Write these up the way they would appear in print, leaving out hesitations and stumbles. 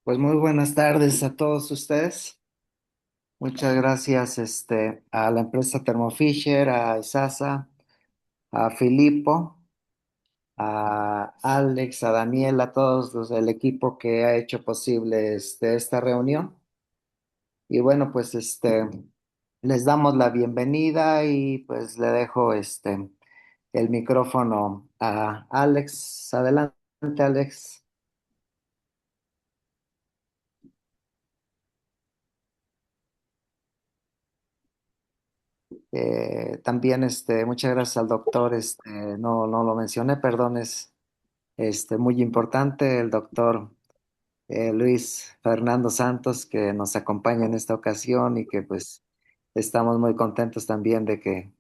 Pues muy buenas tardes a todos ustedes. Muchas gracias a la empresa Thermo Fisher, a Isasa, a Filippo, a Alex, a Daniel, a todos los del equipo que ha hecho posible esta reunión. Y bueno, pues les damos la bienvenida y pues le dejo el micrófono a Alex. Adelante, Alex. También muchas gracias al doctor, no lo mencioné, perdón, es muy importante, el doctor Luis Fernando Santos, que nos acompaña en esta ocasión y que pues estamos muy contentos también de que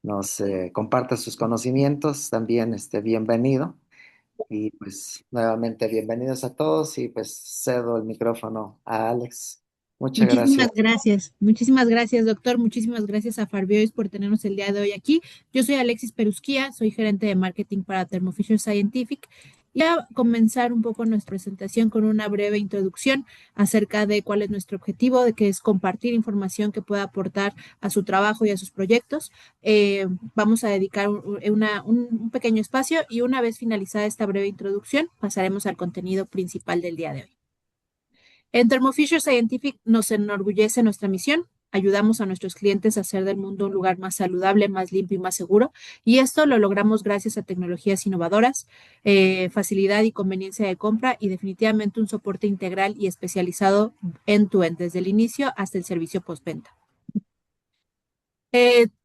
nos comparta sus conocimientos, también bienvenido y pues nuevamente bienvenidos a todos y pues cedo el micrófono a Alex. Muchas gracias. Muchísimas gracias, doctor. Muchísimas gracias a Farbiois por tenernos el día de hoy aquí. Yo soy Alexis Perusquía, soy gerente de marketing para Thermo Fisher Scientific. Y a comenzar un poco nuestra presentación con una breve introducción acerca de cuál es nuestro objetivo, de que es compartir información que pueda aportar a su trabajo y a sus proyectos. Vamos a dedicar un pequeño espacio y una vez finalizada esta breve introducción, pasaremos al contenido principal del día de hoy. En Thermo Fisher Scientific nos enorgullece nuestra misión. Ayudamos a nuestros clientes a hacer del mundo un lugar más saludable, más limpio y más seguro. Y esto lo logramos gracias a tecnologías innovadoras, facilidad y conveniencia de compra y definitivamente un soporte integral y especializado end-to-end, desde el inicio hasta el servicio postventa.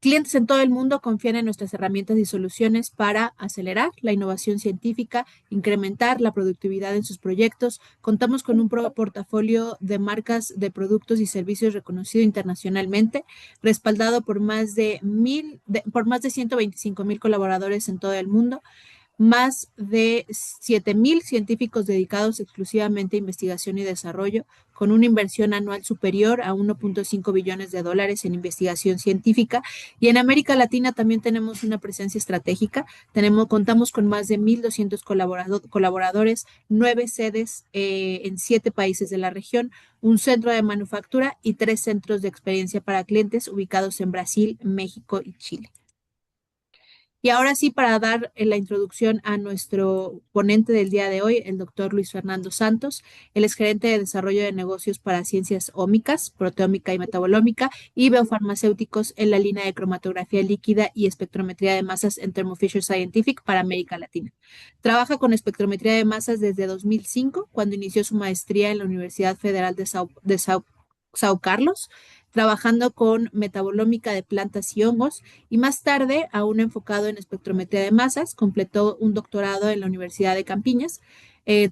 Clientes en todo el mundo confían en nuestras herramientas y soluciones para acelerar la innovación científica, incrementar la productividad en sus proyectos. Contamos con un portafolio de marcas de productos y servicios reconocido internacionalmente, respaldado por por más de 125,000 colaboradores en todo el mundo, más de 7,000 científicos dedicados exclusivamente a investigación y desarrollo, con una inversión anual superior a 1,5 billones de dólares en investigación científica. Y en América Latina también tenemos una presencia estratégica. Contamos con más de 1,200 colaboradores, 9 sedes en 7 países de la región, un centro de manufactura y 3 centros de experiencia para clientes ubicados en Brasil, México y Chile. Y ahora sí, para dar la introducción a nuestro ponente del día de hoy, el doctor Luis Fernando Santos. Él es gerente de desarrollo de negocios para ciencias ómicas, proteómica y metabolómica y biofarmacéuticos en la línea de cromatografía líquida y espectrometría de masas en Thermo Fisher Scientific para América Latina. Trabaja con espectrometría de masas desde 2005, cuando inició su maestría en la Universidad Federal de Sao Carlos, trabajando con metabolómica de plantas y hongos, y más tarde, aún enfocado en espectrometría de masas, completó un doctorado en la Universidad de Campiñas,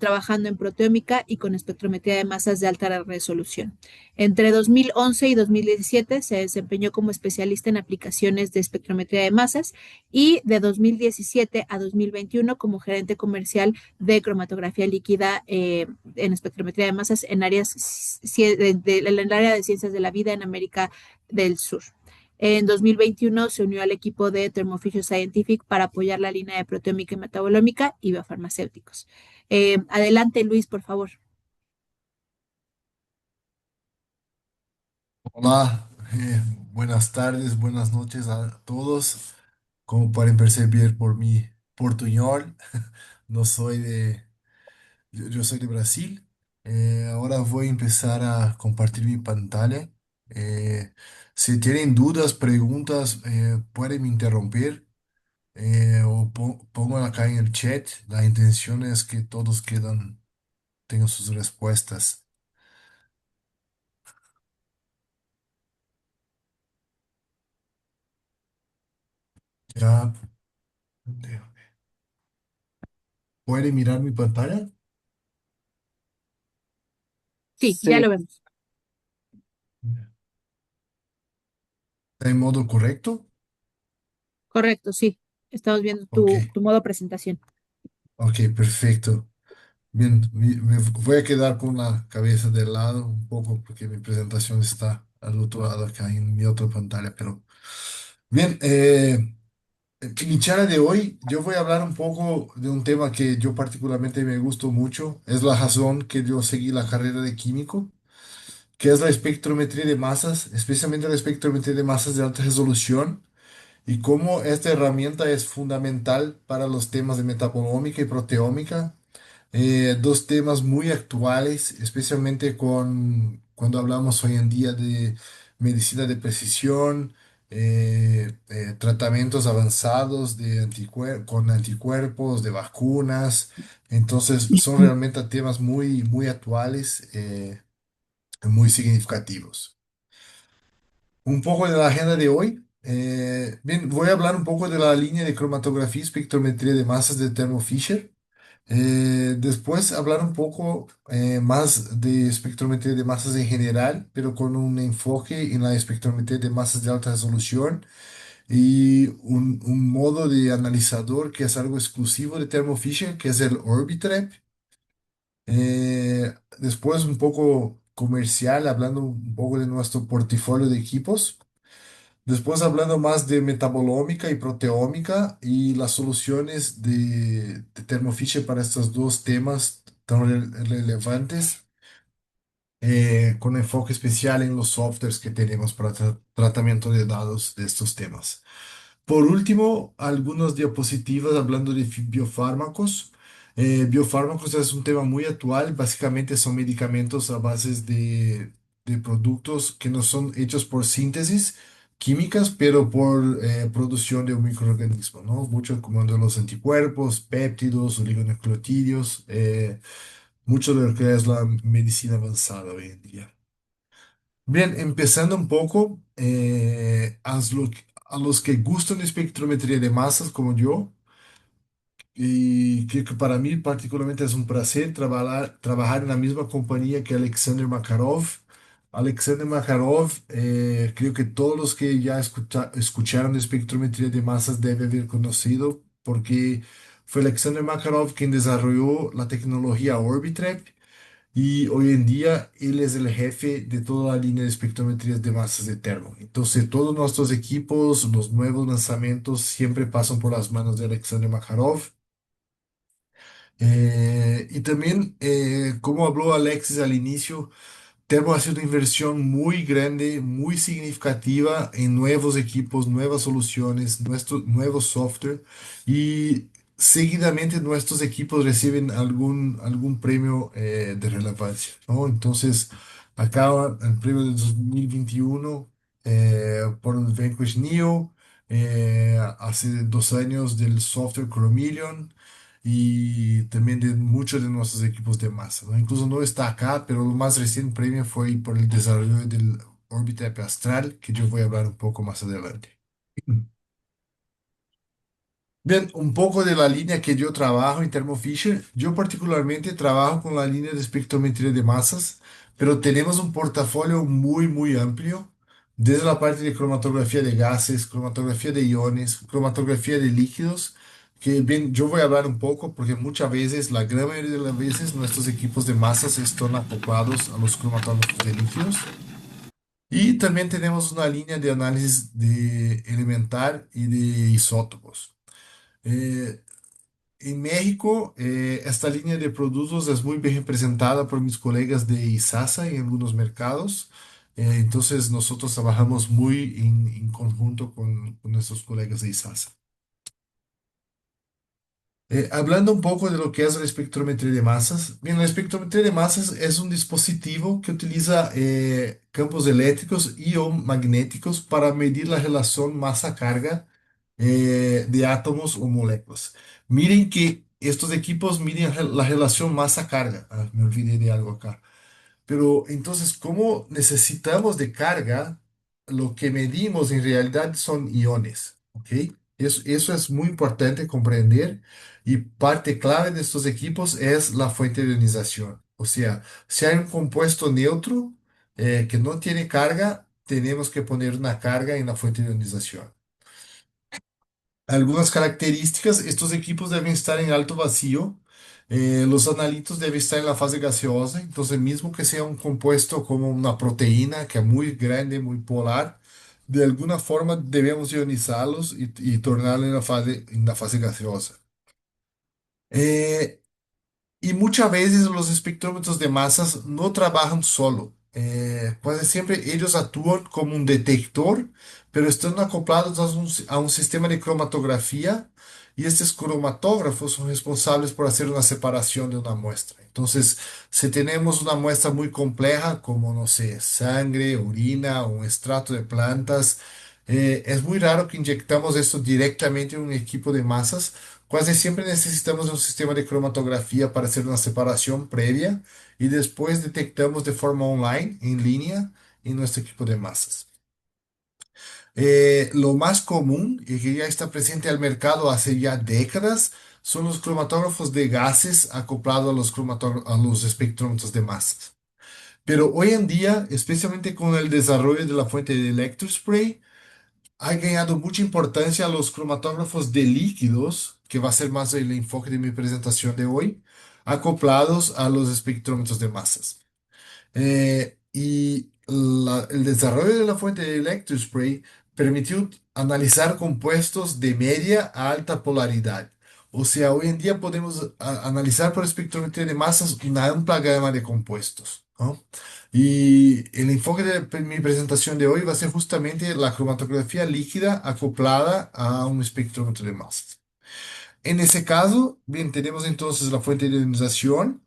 trabajando en proteómica y con espectrometría de masas de alta resolución. Entre 2011 y 2017 se desempeñó como especialista en aplicaciones de espectrometría de masas y de 2017 a 2021 como gerente comercial de cromatografía líquida en espectrometría de masas en en el área de ciencias de la vida en América del Sur. En 2021 se unió al equipo de Thermo Fisher Scientific para apoyar la línea de proteómica y metabolómica y biofarmacéuticos. Adelante, Luis, por favor. Hola, buenas tardes, buenas noches a todos. Como pueden percibir por mi portuñol, no soy yo soy de Brasil. Ahora voy a empezar a compartir mi pantalla. Si tienen dudas, preguntas, pueden me interrumpir o pongo acá en el chat. La intención es que todos tengan sus respuestas. Ya, ¿pueden mirar mi pantalla? Sí, ya Sí, lo vemos. ¿Está en modo correcto? Correcto, sí. Estamos viendo Ok, tu modo presentación. ok, perfecto. Bien, me voy a quedar con la cabeza de lado un poco porque mi presentación está al otro lado acá en mi otra pantalla, pero bien, En mi charla de hoy, yo voy a hablar un poco de un tema que yo particularmente me gustó mucho. Es la razón que yo seguí la carrera de químico, que es la espectrometría de masas, especialmente la espectrometría de masas de alta resolución, y cómo esta herramienta es fundamental para los temas de metabolómica y proteómica, dos temas muy actuales, especialmente cuando hablamos hoy en día de medicina de precisión, tratamientos avanzados de con anticuerpos, de vacunas. Entonces, son realmente temas muy, muy actuales, muy significativos. Un poco de la agenda de hoy. Bien, voy a hablar un poco de la línea de cromatografía y espectrometría de masas de Thermo Fisher. Después hablar un poco más de espectrometría de masas en general, pero con un enfoque en la espectrometría de masas de alta resolución y un modo de analizador que es algo exclusivo de Thermo Fisher, que es el Orbitrap. Después un poco comercial, hablando un poco de nuestro portafolio de equipos. Después hablando más de metabolómica y proteómica y las soluciones de Thermo Fisher para estos dos temas tan relevantes, con enfoque especial en los softwares que tenemos para tratamiento de datos de estos temas. Por último, algunas diapositivas hablando de biofármacos. Biofármacos es un tema muy actual. Básicamente son medicamentos a base de productos que no son hechos por síntesis químicas, pero por producción de un microorganismo, ¿no? Mucho como de los anticuerpos, péptidos, oligonucleotídeos, mucho de lo que es la medicina avanzada hoy en día. Bien, empezando un poco, a los que gustan de espectrometría de masas como yo, y que para mí particularmente es un placer trabajar en la misma compañía que Alexander Makarov. Alexander Makarov, creo que todos los que ya escucharon de espectrometría de masas deben haber conocido, porque fue Alexander Makarov quien desarrolló la tecnología Orbitrap y hoy en día él es el jefe de toda la línea de espectrometrías de masas de Thermo. Entonces, todos nuestros equipos, los nuevos lanzamientos siempre pasan por las manos de Alexander Makarov. Y también, como habló Alexis al inicio, Thermo hace una inversión muy grande, muy significativa en nuevos equipos, nuevas soluciones, nuevo software y seguidamente nuestros equipos reciben algún premio de relevancia, ¿no? Entonces, acá el premio de 2021 por el Vanquish Neo, hace 2 años del software Chromeleon y también de muchos de nuestros equipos de masa, ¿no? Incluso no está acá, pero lo más reciente premio fue por el desarrollo del órbita Astral, que yo voy a hablar un poco más adelante. Bien, un poco de la línea que yo trabajo en Thermo Fisher. Yo particularmente trabajo con la línea de espectrometría de masas, pero tenemos un portafolio muy, muy amplio, desde la parte de cromatografía de gases, cromatografía de iones, cromatografía de líquidos, que bien, yo voy a hablar un poco porque muchas veces, la gran mayoría de las veces, nuestros equipos de masas están acoplados a los cromatógrafos de líquidos. Y también tenemos una línea de análisis de elemental y de isótopos. Eh, en México, esta línea de productos es muy bien representada por mis colegas de ISASA en algunos mercados. Entonces, nosotros trabajamos muy en conjunto con nuestros colegas de ISASA. Hablando un poco de lo que es la espectrometría de masas. Bien, la espectrometría de masas es un dispositivo que utiliza campos eléctricos y o magnéticos para medir la relación masa-carga de átomos o moléculas. Miren que estos equipos miden la relación masa-carga. Ah, me olvidé de algo acá. Pero entonces, como necesitamos de carga, lo que medimos en realidad son iones, ¿ok? Eso es muy importante comprender y parte clave de estos equipos es la fuente de ionización. O sea, si hay un compuesto neutro que no tiene carga, tenemos que poner una carga en la fuente de ionización. Algunas características, estos equipos deben estar en alto vacío, los analitos deben estar en la fase gaseosa, entonces mismo que sea un compuesto como una proteína que es muy grande, muy polar, de alguna forma debemos ionizarlos y tornarlos en la fase gaseosa. Eh, y muchas veces los espectrómetros de masas no trabajan solo. Pues siempre ellos actúan como un detector, pero están acoplados a un sistema de cromatografía y estos cromatógrafos son responsables por hacer una separación de una muestra. Entonces, si tenemos una muestra muy compleja, como, no sé, sangre, orina o un extracto de plantas, es muy raro que inyectamos esto directamente en un equipo de masas. Casi siempre necesitamos un sistema de cromatografía para hacer una separación previa y después detectamos de forma online, en línea, en nuestro equipo de masas. Lo más común y que ya está presente al mercado hace ya décadas son los cromatógrafos de gases acoplados a a los espectrómetros de masas. Pero hoy en día, especialmente con el desarrollo de la fuente de electrospray, ha ganado mucha importancia los cromatógrafos de líquidos, que va a ser más el enfoque de mi presentación de hoy, acoplados a los espectrómetros de masas. El desarrollo de la fuente de electrospray permitió analizar compuestos de media a alta polaridad. O sea, hoy en día podemos analizar por espectrómetro de masas una amplia gama de compuestos, ¿no? Y el enfoque de mi presentación de hoy va a ser justamente la cromatografía líquida acoplada a un espectrómetro de masas. En ese caso, bien, tenemos entonces la fuente de ionización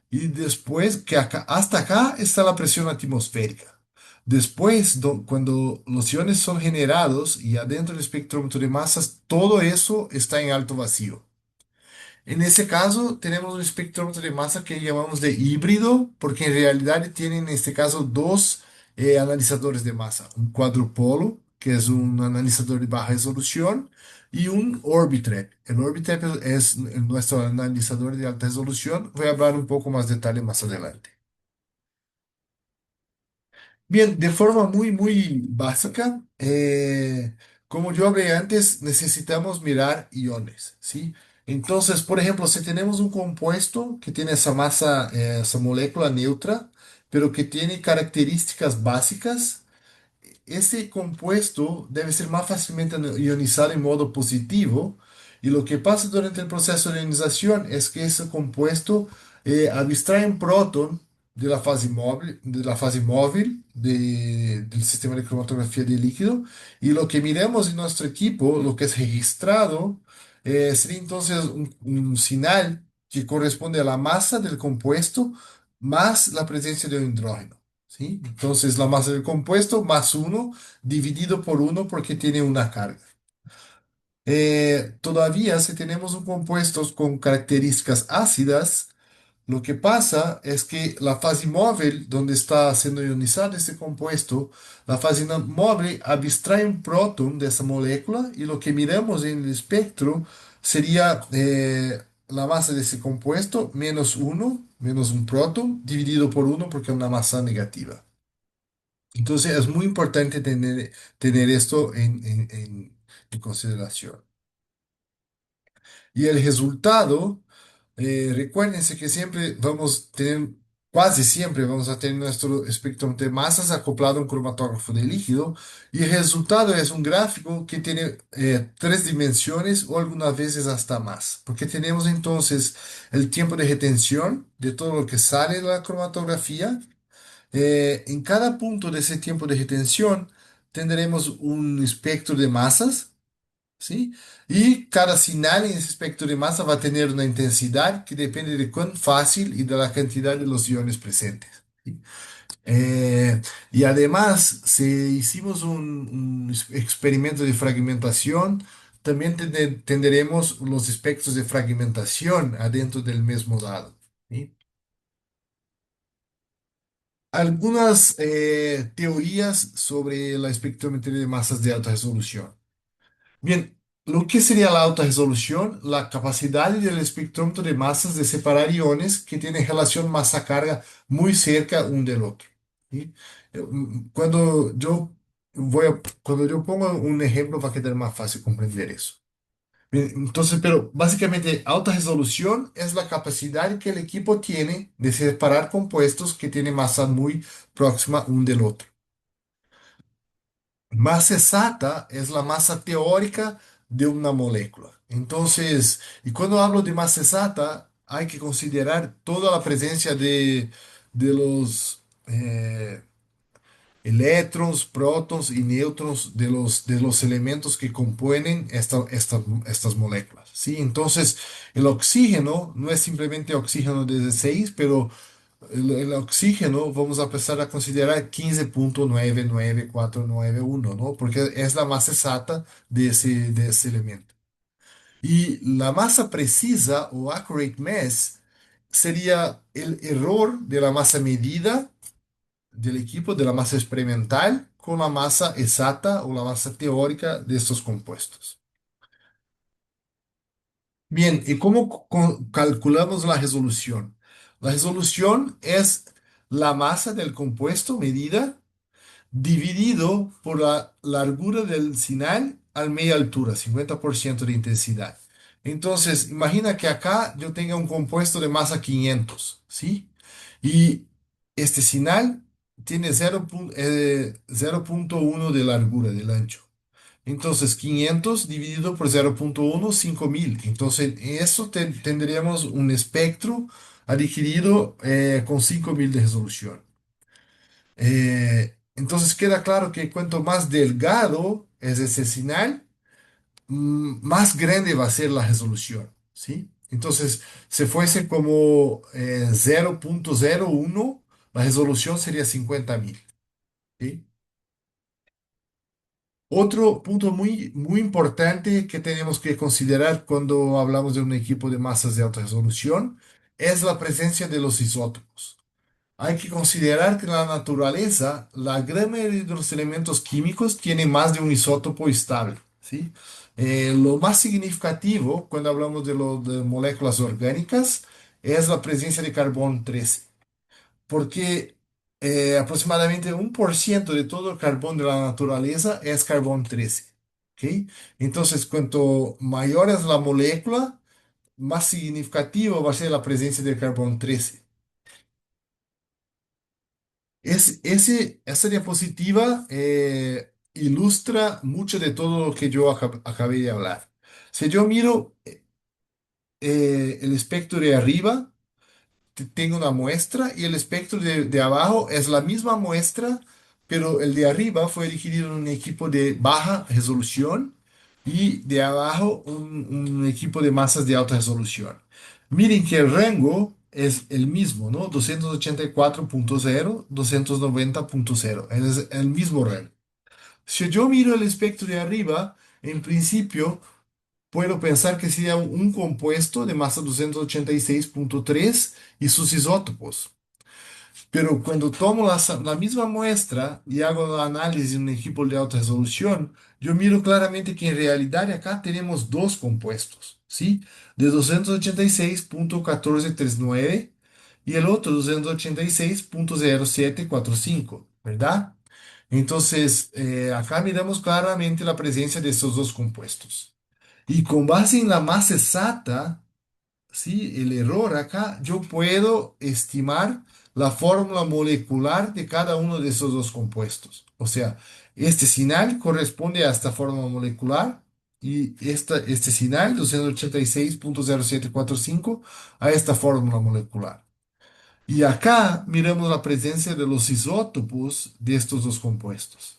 y después, hasta acá está la presión atmosférica. Después, cuando los iones son generados y adentro del espectrómetro de masas, todo eso está en alto vacío. En ese caso, tenemos un espectrómetro de masa que llamamos de híbrido, porque en realidad tiene en este caso dos analizadores de masa, un cuadrupolo, que es un analizador de baja resolución, y un Orbitrap. El Orbitrap es nuestro analizador de alta resolución. Voy a hablar un poco más detalle más adelante. Bien, de forma muy básica, como yo hablé antes, necesitamos mirar iones, ¿sí? Entonces, por ejemplo, si tenemos un compuesto que tiene esa masa, esa molécula neutra, pero que tiene características básicas, ese compuesto debe ser más fácilmente ionizado en modo positivo y lo que pasa durante el proceso de ionización es que ese compuesto abstrae un protón de la fase móvil del sistema de cromatografía de líquido y lo que miremos en nuestro equipo, lo que es registrado, sería entonces un señal que corresponde a la masa del compuesto más la presencia de un hidrógeno. ¿Sí? Entonces la masa del compuesto más uno dividido por uno porque tiene una carga. Todavía si tenemos un compuesto con características ácidas, lo que pasa es que la fase móvil donde está siendo ionizado este compuesto, la fase móvil abstrae un protón de esa molécula y lo que miramos en el espectro sería la masa de ese compuesto menos uno, menos un protón, dividido por uno porque es una masa negativa. Entonces es muy importante tener esto en consideración. Y el resultado, recuérdense que siempre vamos a tener, casi siempre vamos a tener nuestro espectro de masas acoplado a un cromatógrafo de líquido. Y el resultado es un gráfico que tiene tres dimensiones o algunas veces hasta más. Porque tenemos entonces el tiempo de retención de todo lo que sale de la cromatografía. En cada punto de ese tiempo de retención tendremos un espectro de masas, ¿sí? Y cada señal en ese espectro de masa va a tener una intensidad que depende de cuán fácil y de la cantidad de los iones presentes. ¿Sí? Y además, si hicimos un experimento de fragmentación, también tendremos los espectros de fragmentación adentro del mismo dado. ¿Sí? Algunas teorías sobre la espectrometría de masas de alta resolución. Bien, lo que sería la alta resolución, la capacidad del espectrómetro de masas de separar iones que tienen relación masa-carga muy cerca un del otro. ¿Sí? Cuando yo pongo un ejemplo va a quedar más fácil comprender eso. Bien, entonces, pero básicamente alta resolución es la capacidad que el equipo tiene de separar compuestos que tienen masa muy próxima un del otro. Masa exacta es la masa teórica de una molécula. Entonces, y cuando hablo de masa exacta, hay que considerar toda la presencia de los eléctrons, prótons y neutrones de los elementos que componen estas moléculas, ¿sí? Entonces, el oxígeno no es simplemente oxígeno de 16, pero el oxígeno vamos a empezar a considerar 15,99491, ¿no? Porque es la masa exacta de ese elemento. Y la masa precisa o accurate mass sería el error de la masa medida del equipo, de la masa experimental, con la masa exacta o la masa teórica de estos compuestos. Bien, ¿y cómo calculamos la resolución? La resolución es la masa del compuesto medida dividido por la largura del sinal a media altura, 50% de intensidad. Entonces, imagina que acá yo tenga un compuesto de masa 500, ¿sí? Y este sinal tiene 0,1 de largura, del ancho. Entonces, 500 dividido por 0,1, 5000. Entonces, eso tendríamos un espectro adquirido con 5000 de resolución. Entonces queda claro que cuanto más delgado es ese señal, más grande va a ser la resolución, ¿sí? Entonces, si fuese como 0,01, la resolución sería 50.000, ¿sí? Otro punto muy importante que tenemos que considerar cuando hablamos de un equipo de masas de alta resolución es la presencia de los isótopos. Hay que considerar que en la naturaleza, la gran mayoría de los elementos químicos tiene más de un isótopo estable, ¿sí? Lo más significativo cuando hablamos de moléculas orgánicas es la presencia de carbón 13, porque aproximadamente 1% de todo el carbón de la naturaleza es carbón 13, ¿ok? Entonces, cuanto mayor es la molécula, más significativo va a ser la presencia del carbón 13. Esa diapositiva ilustra mucho de todo lo que yo acabé de hablar. Si yo miro el espectro de arriba, tengo una muestra y el espectro de abajo es la misma muestra, pero el de arriba fue dirigido en un equipo de baja resolución y de abajo un equipo de masas de alta resolución. Miren que el rango es el mismo, ¿no? 284,0, 290,0, es el mismo rango. Si yo miro el espectro de arriba, en principio puedo pensar que sería un compuesto de masa 286,3 y sus isótopos. Pero cuando tomo la misma muestra y hago el análisis en un equipo de alta resolución, yo miro claramente que en realidad acá tenemos dos compuestos, ¿sí? De 286,1439 y el otro 286,0745, ¿verdad? Entonces, acá miramos claramente la presencia de estos dos compuestos. Y con base en la masa exacta, ¿sí? El error acá, yo puedo estimar la fórmula molecular de cada uno de esos dos compuestos. O sea, este sinal corresponde a esta fórmula molecular y este sinal, 286,0745, a esta fórmula molecular. Y acá miramos la presencia de los isótopos de estos dos compuestos.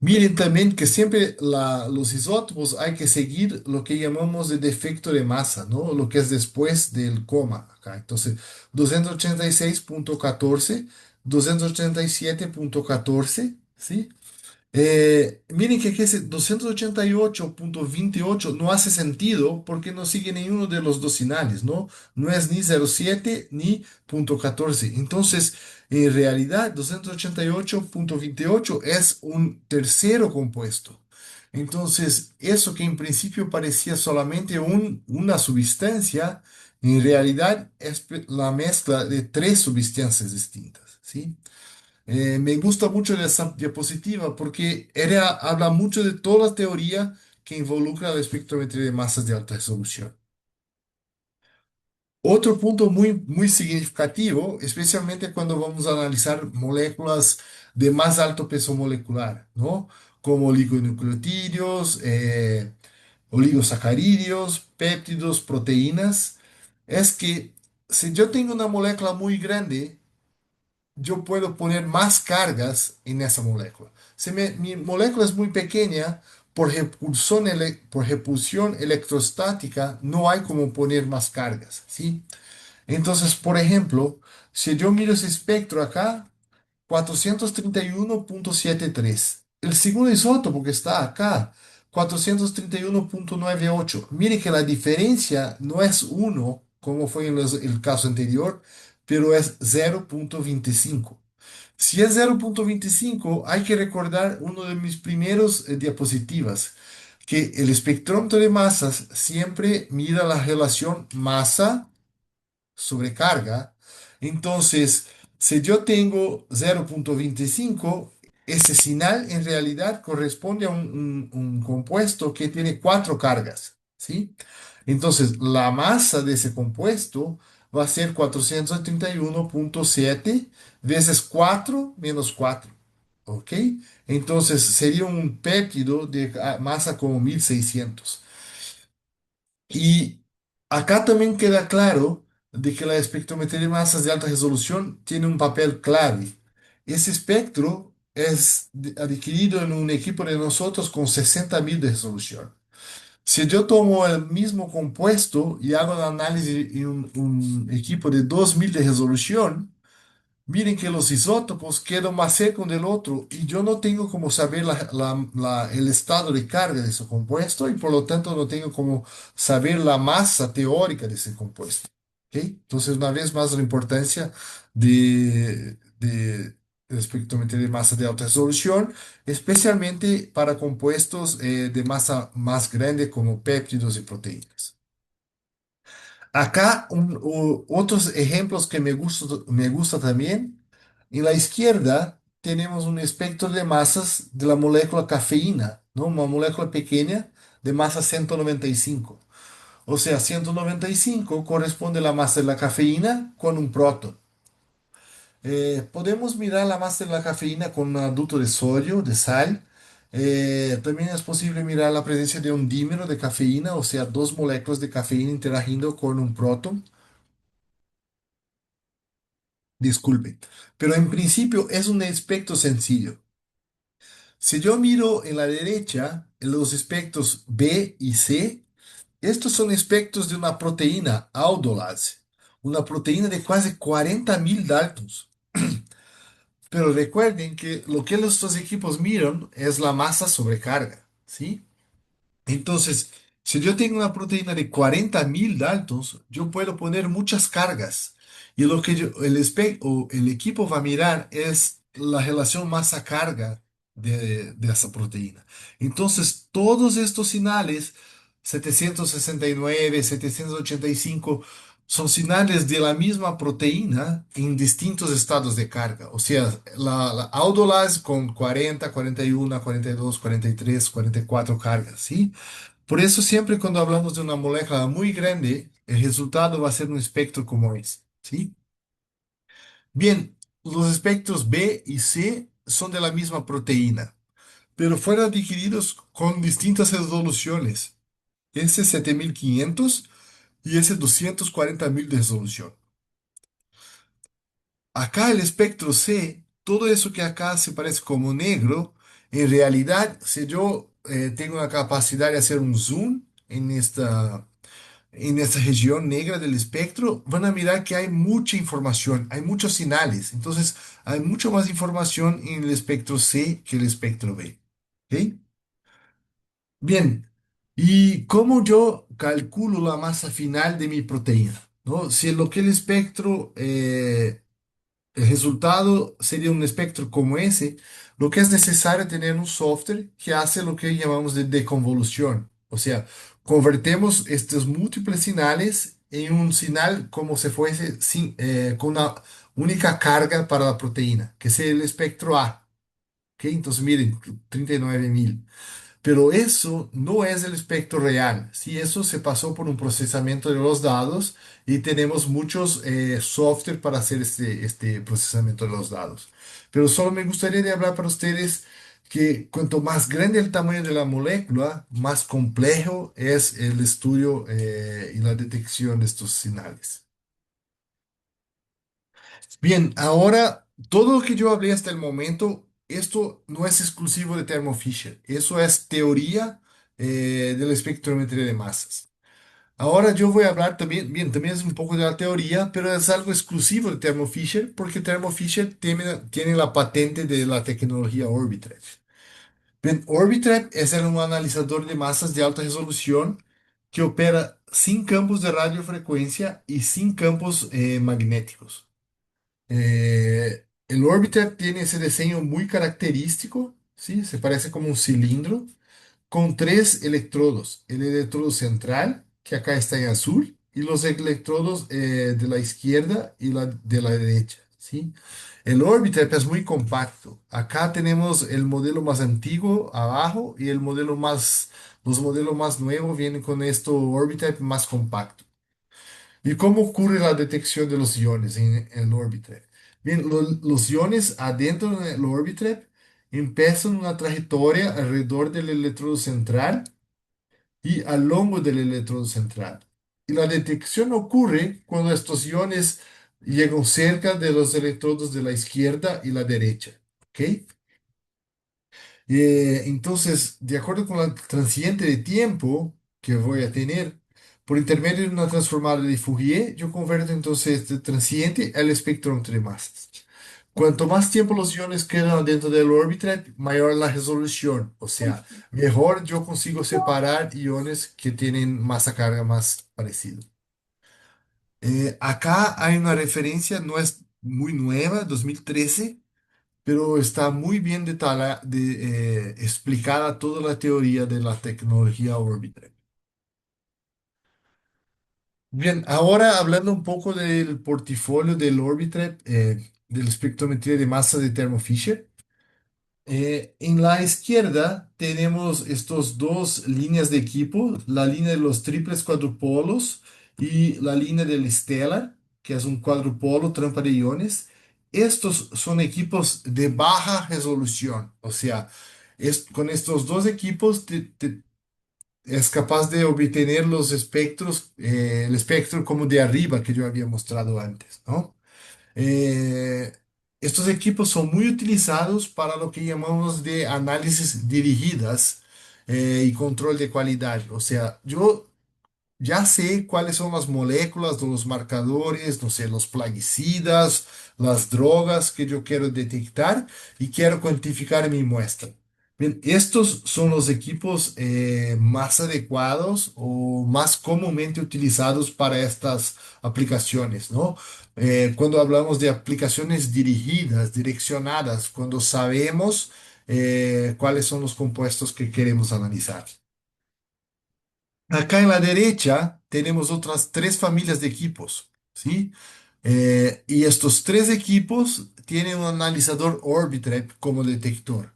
Miren también que siempre los isótopos hay que seguir lo que llamamos de defecto de masa, ¿no? Lo que es después del coma acá. Entonces, 286,14, 287,14, ¿sí? Miren que aquí ese 288,28 no hace sentido porque no sigue ninguno de los dos finales, ¿no? No es ni 07 ni .14. Entonces, en realidad, 288,28 es un tercero compuesto. Entonces, eso que en principio parecía solamente una sustancia, en realidad es la mezcla de tres sustancias distintas, ¿sí? Me gusta mucho de esa diapositiva porque habla mucho de toda la teoría que involucra la espectrometría de masas de alta resolución. Otro punto muy significativo, especialmente cuando vamos a analizar moléculas de más alto peso molecular, ¿no? Como oligonucleotídeos, oligosacáridos, péptidos, proteínas. Es que si yo tengo una molécula muy grande, yo puedo poner más cargas en esa molécula. Si mi molécula es muy pequeña, por repulsión electrostática, no hay como poner más cargas, ¿sí? Entonces, por ejemplo, si yo miro ese espectro acá, 431,73. El segundo isótopo que está acá, 431,98. Mire que la diferencia no es uno como fue en el caso anterior, pero es 0,25. Si es 0,25, hay que recordar uno de mis primeros diapositivas, que el espectrómetro de masas siempre mira la relación masa sobrecarga. Entonces, si yo tengo 0,25, ese señal en realidad corresponde a un compuesto que tiene cuatro cargas, ¿sí? Entonces, la masa de ese compuesto va a ser 431,7 veces 4 menos 4, ¿ok? Entonces, sería un péptido de masa como 1600. Y acá también queda claro de que la espectrometría de masas de alta resolución tiene un papel clave. Ese espectro es adquirido en un equipo de nosotros con 60.000 de resolución. Si yo tomo el mismo compuesto y hago el análisis en un equipo de 2.000 de resolución, miren que los isótopos quedan más cerca uno del otro y yo no tengo como saber el estado de carga de ese compuesto y por lo tanto no tengo como saber la masa teórica de ese compuesto. ¿Ok? Entonces, una vez más, la importancia de espectrometría de masa de alta resolución, especialmente para compuestos de masa más grande como péptidos y proteínas. Acá otros ejemplos que me gusta también. En la izquierda tenemos un espectro de masas de la molécula cafeína, ¿no? Una molécula pequeña de masa 195. O sea, 195 corresponde a la masa de la cafeína con un próton. Podemos mirar la masa de la cafeína con un adulto de sodio, de sal. También es posible mirar la presencia de un dímero de cafeína, o sea, dos moléculas de cafeína interagiendo con un próton. Disculpe, pero en principio es un espectro sencillo. Si yo miro en la derecha en los espectros B y C, estos son espectros de una proteína, aldolase, una proteína de casi 40.000 Daltons. Pero recuerden que lo que estos equipos miran es la masa sobrecarga, ¿sí? Entonces, si yo tengo una proteína de 40.000 Daltons, yo puedo poner muchas cargas. Y lo que o el equipo va a mirar es la relación masa-carga de esa proteína. Entonces, todos estos señales, 769, 785, son señales de la misma proteína en distintos estados de carga. O sea, la aldolase con 40, 41, 42, 43, 44 cargas, ¿sí? Por eso siempre cuando hablamos de una molécula muy grande, el resultado va a ser un espectro como este, ¿sí? Bien, los espectros B y C son de la misma proteína, pero fueron adquiridos con distintas resoluciones. Ese 7500 y ese 240.000 de resolución. Acá el espectro C, todo eso que acá se parece como negro, en realidad, si yo tengo la capacidad de hacer un zoom en esta región negra del espectro, van a mirar que hay mucha información, hay muchos señales. Entonces, hay mucho más información en el espectro C que el espectro B. ¿Ok? Bien, ¿y cómo yo calculo la masa final de mi proteína? ¿No? Si lo que el espectro el resultado sería un espectro como ese. Lo que es necesario tener un software que hace lo que llamamos de deconvolución. O sea, convertemos estos múltiples señales en un señal como si fuese con una única carga para la proteína, que es el espectro A. ¿Ok? Entonces, miren, 39.000. Pero eso no es el espectro real. Sí, eso se pasó por un procesamiento de los datos y tenemos muchos software para hacer este procesamiento de los datos. Pero solo me gustaría de hablar para ustedes que cuanto más grande el tamaño de la molécula, más complejo es el estudio y la detección de estos señales. Bien, ahora todo lo que yo hablé hasta el momento, esto no es exclusivo de Thermo Fisher, eso es teoría de la espectrometría de masas. Ahora yo voy a hablar también, bien, también es un poco de la teoría, pero es algo exclusivo de Thermo Fisher porque Thermo Fisher tiene la patente de la tecnología Orbitrap. Bien, Orbitrap es un analizador de masas de alta resolución que opera sin campos de radiofrecuencia y sin campos magnéticos. El Orbiter tiene ese diseño muy característico, ¿sí? Se parece como un cilindro con tres electrodos. El electrodo central, que acá está en azul, y los electrodos de la izquierda y la de la derecha, ¿sí? El Orbiter es muy compacto. Acá tenemos el modelo más antiguo abajo y los modelos más nuevos vienen con esto Orbiter más compacto. ¿Y cómo ocurre la detección de los iones en el Orbitrap? Bien, los iones adentro del Orbitrap empiezan una trayectoria alrededor del electrodo central y a lo largo del electrodo central. Y la detección ocurre cuando estos iones llegan cerca de los electrodos de la izquierda y la derecha. ¿Ok? Entonces, de acuerdo con la transiente de tiempo que voy a tener, por intermedio de una transformada de Fourier, yo convierto entonces este transiente al espectro entre masas. Cuanto más tiempo los iones quedan dentro del órbita, mayor la resolución. O sea, mejor yo consigo separar iones que tienen masa carga más parecida. Acá hay una referencia, no es muy nueva, 2013, pero está muy bien explicada toda la teoría de la tecnología orbital. Bien, ahora hablando un poco del portafolio del Orbitrap, de la espectrometría de masa de Thermo Fisher. En la izquierda tenemos estos dos líneas de equipo, la línea de los triples cuadrupolos y la línea del Stellar, que es un cuadrupolo trampa de iones. Estos son equipos de baja resolución, o sea, con estos dos equipos es capaz de obtener los espectros, el espectro como de arriba que yo había mostrado antes, ¿no? Eh, Estos equipos son muy utilizados para lo que llamamos de análisis dirigidas y control de calidad. O sea, yo ya sé cuáles son las moléculas, los marcadores, no sé, los plaguicidas, las drogas que yo quiero detectar y quiero cuantificar mi muestra. Bien, estos son los equipos más adecuados o más comúnmente utilizados para estas aplicaciones, ¿no? Cuando hablamos de aplicaciones dirigidas, direccionadas, cuando sabemos cuáles son los compuestos que queremos analizar. Acá en la derecha tenemos otras tres familias de equipos, ¿sí? Y estos tres equipos tienen un analizador Orbitrap como detector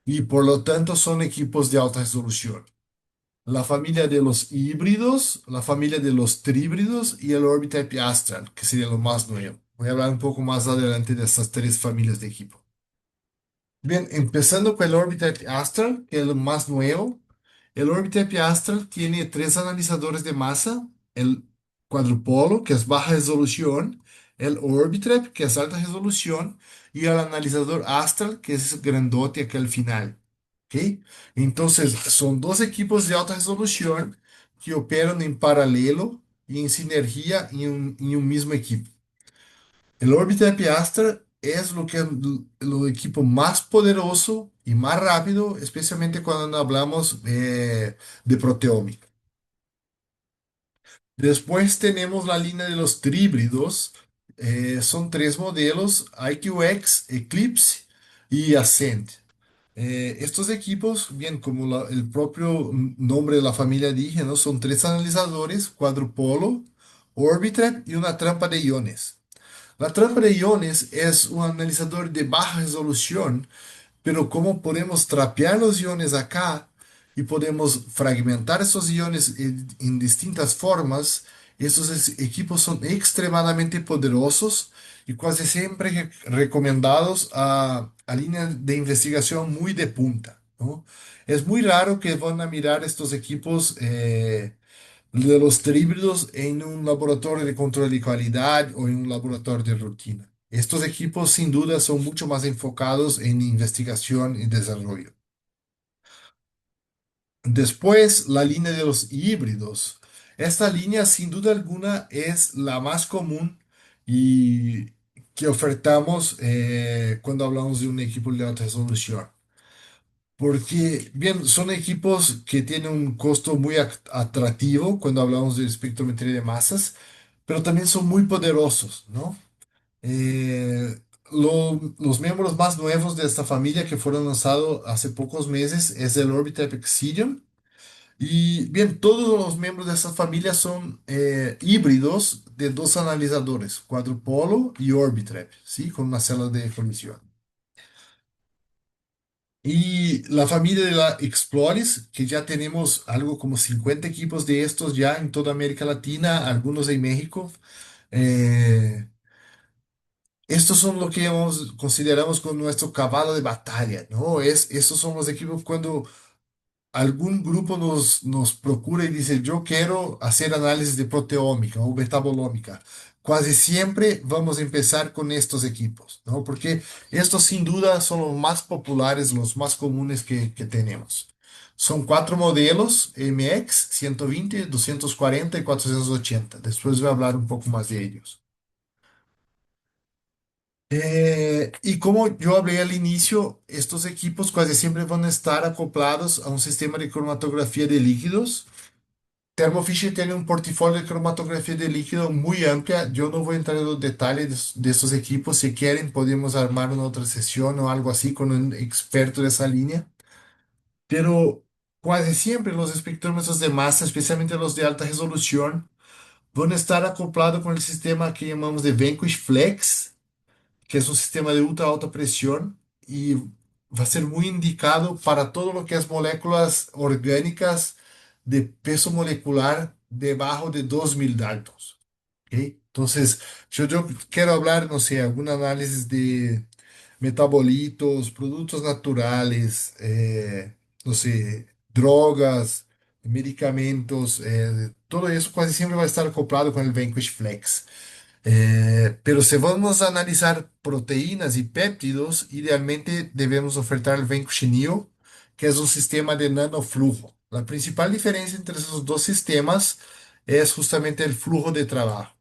y por lo tanto son equipos de alta resolución. La familia de los híbridos, la familia de los tríbridos y el Orbitrap Astral, que sería lo más nuevo. Voy a hablar un poco más adelante de estas tres familias de equipo. Bien, empezando con el Orbitrap Astral, que es lo más nuevo. El Orbitrap Astral tiene tres analizadores de masa, el cuadrupolo, que es baja resolución, el Orbitrap, que es alta resolución, y el analizador Astral, que es grandote aquí al final. ¿Ok? Entonces, son dos equipos de alta resolución que operan en paralelo y en sinergia en un mismo equipo. El Orbiter Piastra es lo que el equipo más poderoso y más rápido, especialmente cuando hablamos de proteómica. Después tenemos la línea de los tríbridos. Son tres modelos, IQX, Eclipse y Ascent. Estos equipos, bien como el propio nombre de la familia dije, ¿no? Son tres analizadores, cuadrupolo, Orbitrap y una trampa de iones. La trampa de iones es un analizador de baja resolución, pero como podemos trapear los iones acá, y podemos fragmentar esos iones en distintas formas. Estos equipos son extremadamente poderosos y casi siempre recomendados a líneas de investigación muy de punta, ¿no? Es muy raro que van a mirar estos equipos de los híbridos en un laboratorio de control de calidad o en un laboratorio de rutina. Estos equipos sin duda son mucho más enfocados en investigación y desarrollo. Después, la línea de los híbridos. Esta línea, sin duda alguna, es la más común y que ofertamos cuando hablamos de un equipo de alta resolución. Porque, bien, son equipos que tienen un costo muy atractivo cuando hablamos de espectrometría de masas, pero también son muy poderosos, ¿no? Los miembros más nuevos de esta familia que fueron lanzados hace pocos meses es el Orbitrap Excidium. Y bien, todos los miembros de esta familia son híbridos de dos analizadores, Quadrupolo y Orbitrap, ¿sí? Con una celda de colisión. Y la familia de la Exploris, que ya tenemos algo como 50 equipos de estos ya en toda América Latina, algunos en México. Eh, Estos son lo que consideramos con nuestro caballo de batalla, ¿no? Estos son los equipos cuando algún grupo nos procura y dice, yo quiero hacer análisis de proteómica o metabolómica. Casi siempre vamos a empezar con estos equipos, ¿no? Porque estos sin duda son los más populares, los más comunes que tenemos. Son cuatro modelos, MX, 120, 240 y 480. Después voy a hablar un poco más de ellos. Y como yo hablé al inicio, estos equipos casi siempre van a estar acoplados a un sistema de cromatografía de líquidos. Thermo Fisher tiene un portafolio de cromatografía de líquido muy amplia. Yo no voy a entrar en los detalles de estos equipos. Si quieren, podemos armar una otra sesión o algo así con un experto de esa línea. Pero casi siempre los espectrómetros de masa, especialmente los de alta resolución, van a estar acoplados con el sistema que llamamos de Vanquish Flex, que es un sistema de ultra alta presión y va a ser muy indicado para todo lo que es moléculas orgánicas de peso molecular debajo de 2000 Daltons. ¿Ok? Entonces, yo quiero hablar, no sé, algún análisis de metabolitos, productos naturales, no sé, drogas, medicamentos, todo eso casi siempre va a estar acoplado con el Vanquish Flex. Pero si vamos a analizar proteínas y péptidos, idealmente debemos ofertar el Vanquish que es un sistema de nanoflujo. La principal diferencia entre esos dos sistemas es justamente el flujo de trabajo.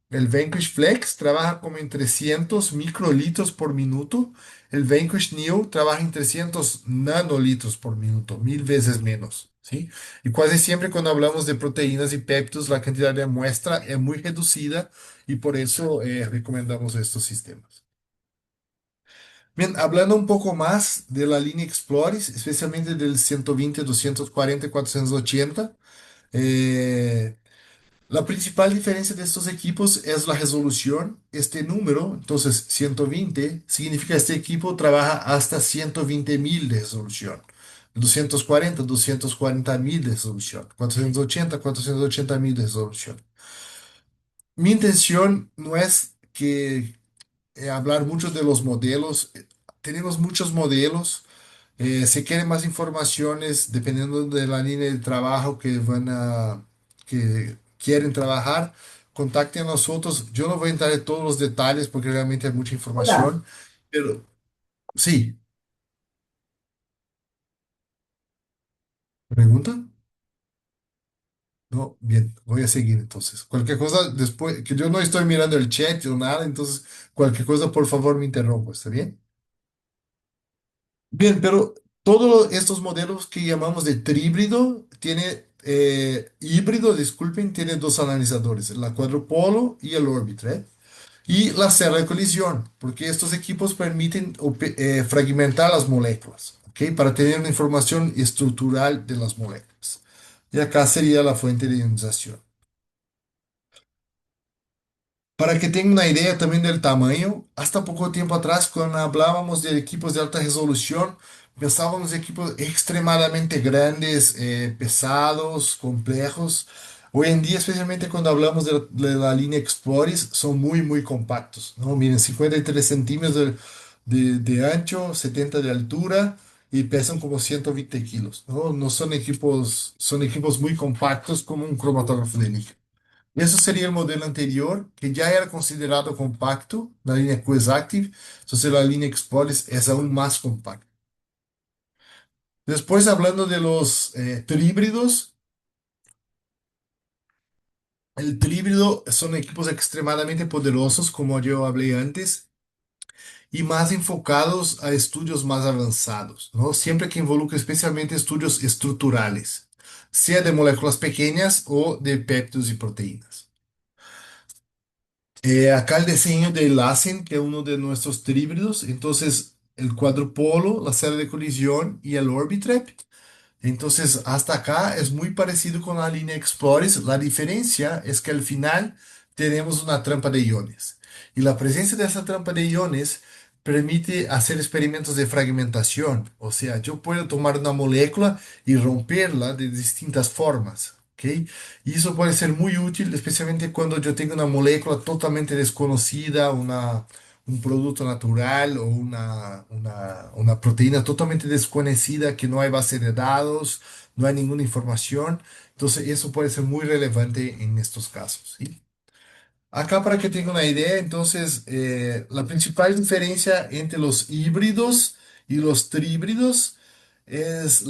El Vanquish Flex trabaja como en 300 microlitros por minuto. El Vanquish Neo trabaja en 300 nanolitros por minuto, 1000 veces menos, ¿sí? Y casi siempre cuando hablamos de proteínas y péptidos, la cantidad de muestra es muy reducida y por eso recomendamos estos sistemas. Bien, hablando un poco más de la línea Exploris, especialmente del 120, 240 y 480. La principal diferencia de estos equipos es la resolución. Este número, entonces 120, significa que este equipo trabaja hasta 120.000 de resolución. 240, 240.000 de resolución. 480, 480.000 de resolución. Mi intención no es que hablar mucho de los modelos. Tenemos muchos modelos. Si quieren más informaciones, dependiendo de la línea de trabajo que quieren trabajar, contacten a nosotros. Yo no voy a entrar en todos los detalles porque realmente hay mucha Hola. información, pero sí, ¿pregunta? No, bien, voy a seguir entonces. Cualquier cosa después, que yo no estoy mirando el chat o nada, entonces cualquier cosa, por favor, me interrumpo, ¿está bien? Bien, pero todos estos modelos que llamamos de tríbrido híbrido, disculpen, tiene dos analizadores, la Quadrupolo y el Orbitrap. Y la celda de colisión, porque estos equipos permiten fragmentar las moléculas, ¿ok? Para tener una información estructural de las moléculas. Y acá sería la fuente de ionización. Para que tengan una idea también del tamaño, hasta poco tiempo atrás, cuando hablábamos de equipos de alta resolución, pensábamos en equipos extremadamente grandes, pesados, complejos. Hoy en día, especialmente cuando hablamos de la línea Exploris, son muy, muy compactos, ¿no? Miren, 53 centímetros de ancho, 70 de altura y pesan como 120 kilos, ¿no? No son equipos muy compactos como un cromatógrafo de níquel. Eso sería el modelo anterior, que ya era considerado compacto, la línea QS-Active. Entonces la línea Exploris es aún más compacta. Después, hablando de los tríbridos, el tríbrido son equipos extremadamente poderosos, como yo hablé antes, y más enfocados a estudios más avanzados, ¿no? Siempre que involucra especialmente estudios estructurales, sea de moléculas pequeñas o de péptidos y proteínas. Acá el diseño del LACEN, que es uno de nuestros tríbridos, entonces el cuadrupolo, la sala de colisión y el Orbitrap. Entonces, hasta acá es muy parecido con la línea Explorers. La diferencia es que al final tenemos una trampa de iones. Y la presencia de esa trampa de iones permite hacer experimentos de fragmentación. O sea, yo puedo tomar una molécula y romperla de distintas formas. ¿Ok? Y eso puede ser muy útil, especialmente cuando yo tengo una molécula totalmente desconocida, un producto natural o una proteína totalmente desconocida que no hay base de datos, no hay ninguna información. Entonces, eso puede ser muy relevante en estos casos, ¿sí? Acá para que tenga una idea, entonces, la principal diferencia entre los híbridos y los tríbridos es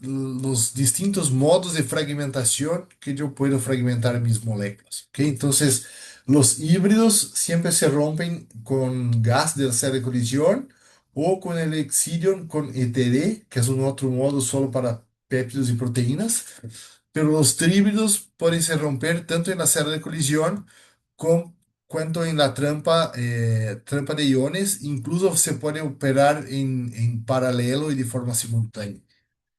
los distintos modos de fragmentación que yo puedo fragmentar mis moléculas. ¿Ok? Entonces, los híbridos siempre se rompen con gas de acero de colisión o con el Excidium con ETD, que es un otro modo solo para péptidos y proteínas. Pero los tríbridos pueden se romper tanto en la acero de colisión con, cuanto en la trampa de iones. Incluso se puede operar en paralelo y de forma simultánea.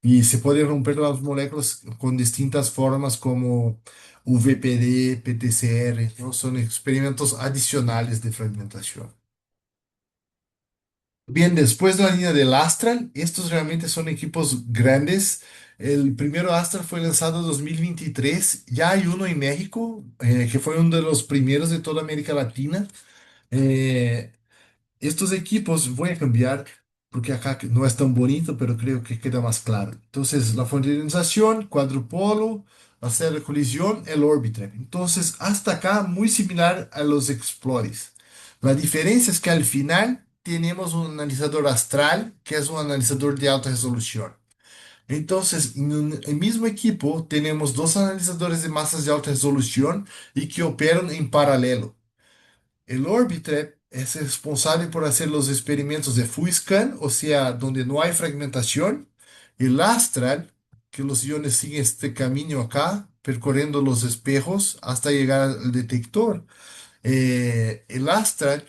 Y se puede romper las moléculas con distintas formas como VPD, PTCR, ¿no? Son experimentos adicionales de fragmentación. Bien, después de la línea del Astral, estos realmente son equipos grandes. El primero Astral fue lanzado en 2023. Ya hay uno en México, que fue uno de los primeros de toda América Latina. Eh, Estos equipos voy a cambiar porque acá no es tan bonito, pero creo que queda más claro. Entonces, la fonderización, cuadrupolo, hacer la colisión, el Orbitrap. Entonces, hasta acá muy similar a los Explorers. La diferencia es que al final tenemos un analizador astral, que es un analizador de alta resolución. Entonces, en el mismo equipo tenemos dos analizadores de masas de alta resolución y que operan en paralelo. El Orbitrap es responsable por hacer los experimentos de full scan, o sea, donde no hay fragmentación. El Astral, que los iones siguen este camino acá, percorriendo los espejos hasta llegar al detector. El Astral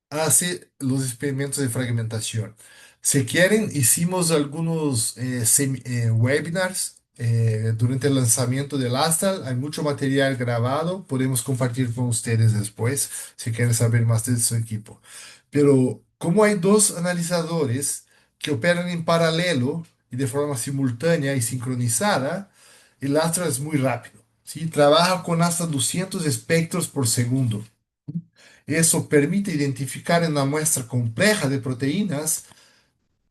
hace los experimentos de fragmentación. Si quieren, hicimos algunos webinars durante el lanzamiento del Astral. Hay mucho material grabado, podemos compartir con ustedes después si quieren saber más de su equipo. Pero como hay dos analizadores que operan en paralelo y de forma simultánea y sincronizada, el Astral es muy rápido. ¿Sí? Trabaja con hasta 200 espectros por segundo. Eso permite identificar en una muestra compleja de proteínas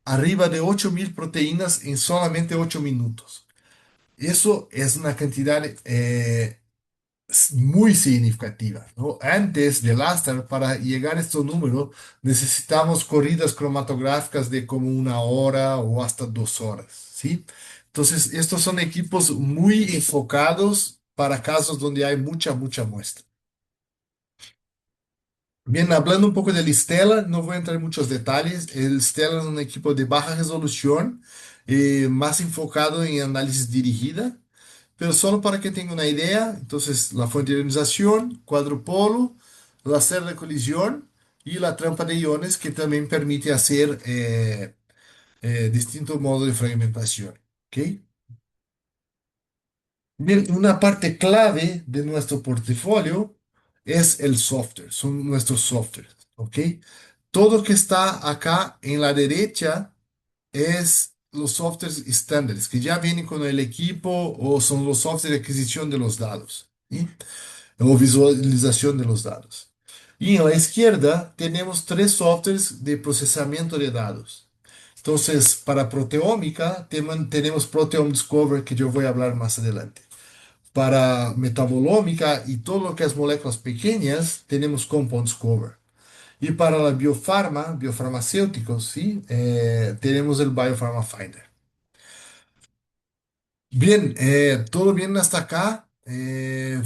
arriba de 8.000 proteínas en solamente 8 minutos. Eso es una cantidad muy significativa, ¿no? Antes del Astar, para llegar a estos números, necesitamos corridas cromatográficas de como 1 hora o hasta 2 horas, ¿sí? Entonces, estos son equipos muy enfocados para casos donde hay mucha, mucha muestra. Bien, hablando un poco del Stella, no voy a entrar en muchos detalles. El Stella es un equipo de baja resolución, más enfocado en análisis dirigida, pero solo para que tenga una idea, entonces la fuente de ionización, cuadrupolo, la celda de colisión y la trampa de iones que también permite hacer distintos modos de fragmentación. ¿Ok? Bien, una parte clave de nuestro portafolio es el software, son nuestros softwares, ¿ok? Todo que está acá en la derecha es los softwares estándares que ya vienen con el equipo o son los softwares de adquisición de los datos, ¿sí? O visualización de los datos. Y en la izquierda tenemos tres softwares de procesamiento de datos. Entonces, para proteómica tenemos Proteome Discover, que yo voy a hablar más adelante. Para metabolómica y todo lo que es moléculas pequeñas, tenemos Compound Discover. Y para la biofarmacéuticos, ¿sí? Tenemos el Biopharma Finder. Bien, todo bien hasta acá.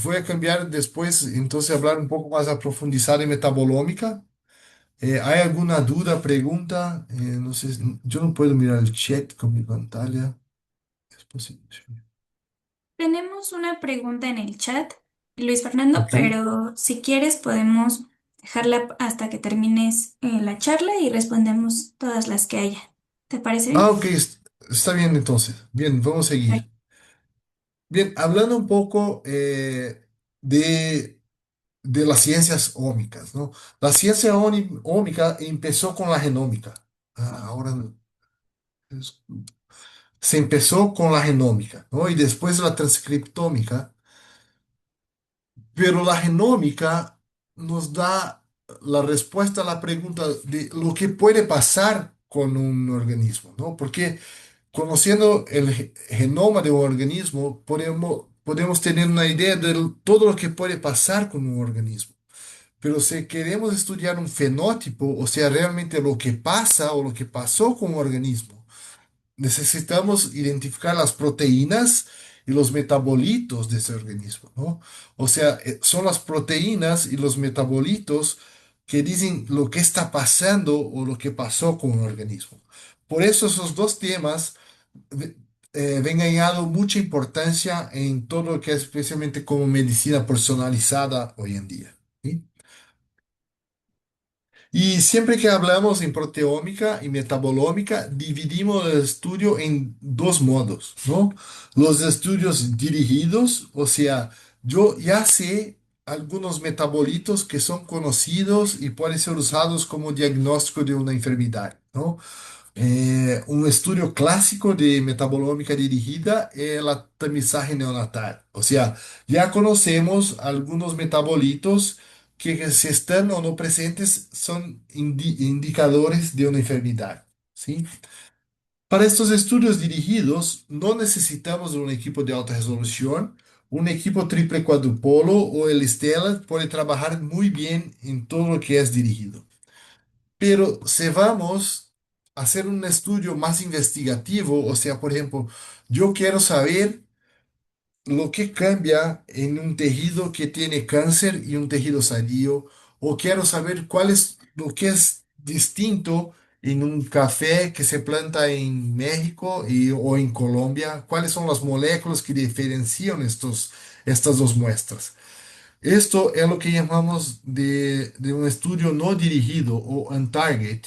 Voy a cambiar después, entonces, hablar un poco más a profundizar en metabolómica. ¿Hay alguna duda, pregunta? No sé, yo no puedo mirar el chat con mi pantalla. ¿Es posible? Tenemos una pregunta en el chat, Luis Fernando, Ok. pero si quieres podemos dejarla hasta que termines la charla y respondemos todas las que haya. ¿Te parece Ah, bien? ok, está bien entonces. Bien, vamos a Ay, seguir. Bien, hablando un poco de, de las ciencias ómicas, ¿no? La ciencia ómica empezó con la genómica. Ahora es- se empezó con la genómica, ¿no? Y después la transcriptómica, pero la genómica nos da la respuesta a la pregunta de lo que puede pasar con un organismo, ¿no? Porque conociendo el genoma de un organismo, podemos tener una idea de todo lo que puede pasar con un organismo. Pero si queremos estudiar un fenótipo, o sea, realmente lo que pasa o lo que pasó con un organismo, necesitamos identificar las proteínas y los metabolitos de ese organismo, ¿no? O sea, son las proteínas y los metabolitos que dicen lo que está pasando o lo que pasó con un organismo. Por eso esos dos temas ve- ven ganando mucha importancia en todo lo que es especialmente como medicina personalizada hoy en día. ¿Sí? Y siempre que hablamos en proteómica y metabolómica, dividimos el estudio en dos modos, ¿no? Los estudios dirigidos, o sea, yo ya sé algunos metabolitos que son conocidos y pueden ser usados como diagnóstico de una enfermedad, ¿no? Un estudio clásico de metabolómica dirigida es la tamizaje neonatal. O sea, ya conocemos algunos metabolitos que si están o no presentes son indicadores de una enfermedad. ¿Sí? Para estos estudios dirigidos no necesitamos de un equipo de alta resolución. Un equipo triple cuadrupolo o el Stella puede trabajar muy bien en todo lo que es dirigido. Pero si vamos a hacer un estudio más investigativo, o sea, por ejemplo, yo quiero saber lo que cambia en un tejido que tiene cáncer y un tejido salido, o quiero saber cuál es lo que es distinto en un café que se planta en México o en Colombia, cuáles son las moléculas que diferencian estas dos muestras. Esto es lo que llamamos de un estudio no dirigido o on-target.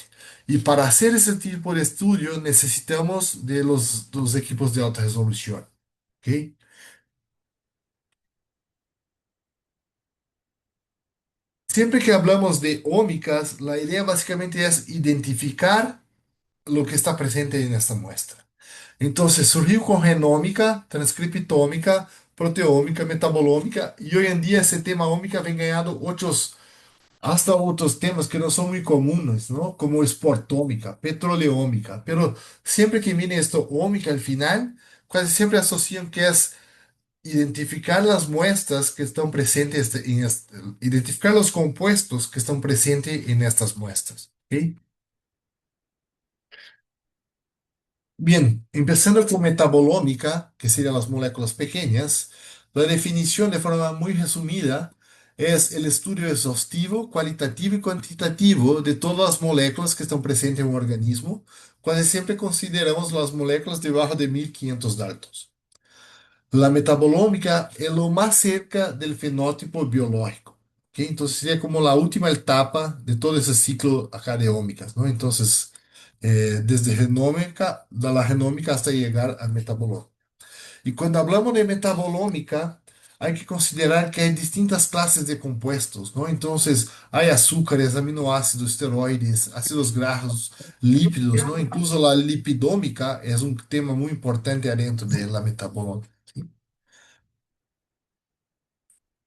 Y para hacer ese tipo de estudio necesitamos de los equipos de alta resolución. ¿Ok? Siempre que hablamos de ómicas, la idea básicamente es identificar lo que está presente en esta muestra. Entonces surgió con genómica, transcriptómica, proteómica, metabolómica, y hoy en día ese tema ómica ven ganando hasta otros temas que no son muy comunes, ¿no? Como esportómica, petroleómica, pero siempre que viene esto ómica al final, casi siempre asocian que es identificar las muestras que están presentes identificar los compuestos que están presentes en estas muestras. ¿Ok? Bien, empezando con metabolómica, que serían las moléculas pequeñas, la definición de forma muy resumida es el estudio exhaustivo, cualitativo y cuantitativo de todas las moléculas que están presentes en un organismo, cuando siempre consideramos las moléculas debajo de 1500 Daltons. La metabolómica es lo más cerca del fenótipo biológico. ¿Ok? Entonces sería como la última etapa de todo ese ciclo acá de ómicas, ¿no? Entonces, desde genómica, de la genómica hasta llegar a metabolómica. Y cuando hablamos de metabolómica, hay que considerar que hay distintas clases de compuestos, ¿no? Entonces, hay azúcares, aminoácidos, esteroides, ácidos grasos, lípidos, ¿no? Incluso la lipidómica es un tema muy importante adentro de la metabolómica. ¿Sí?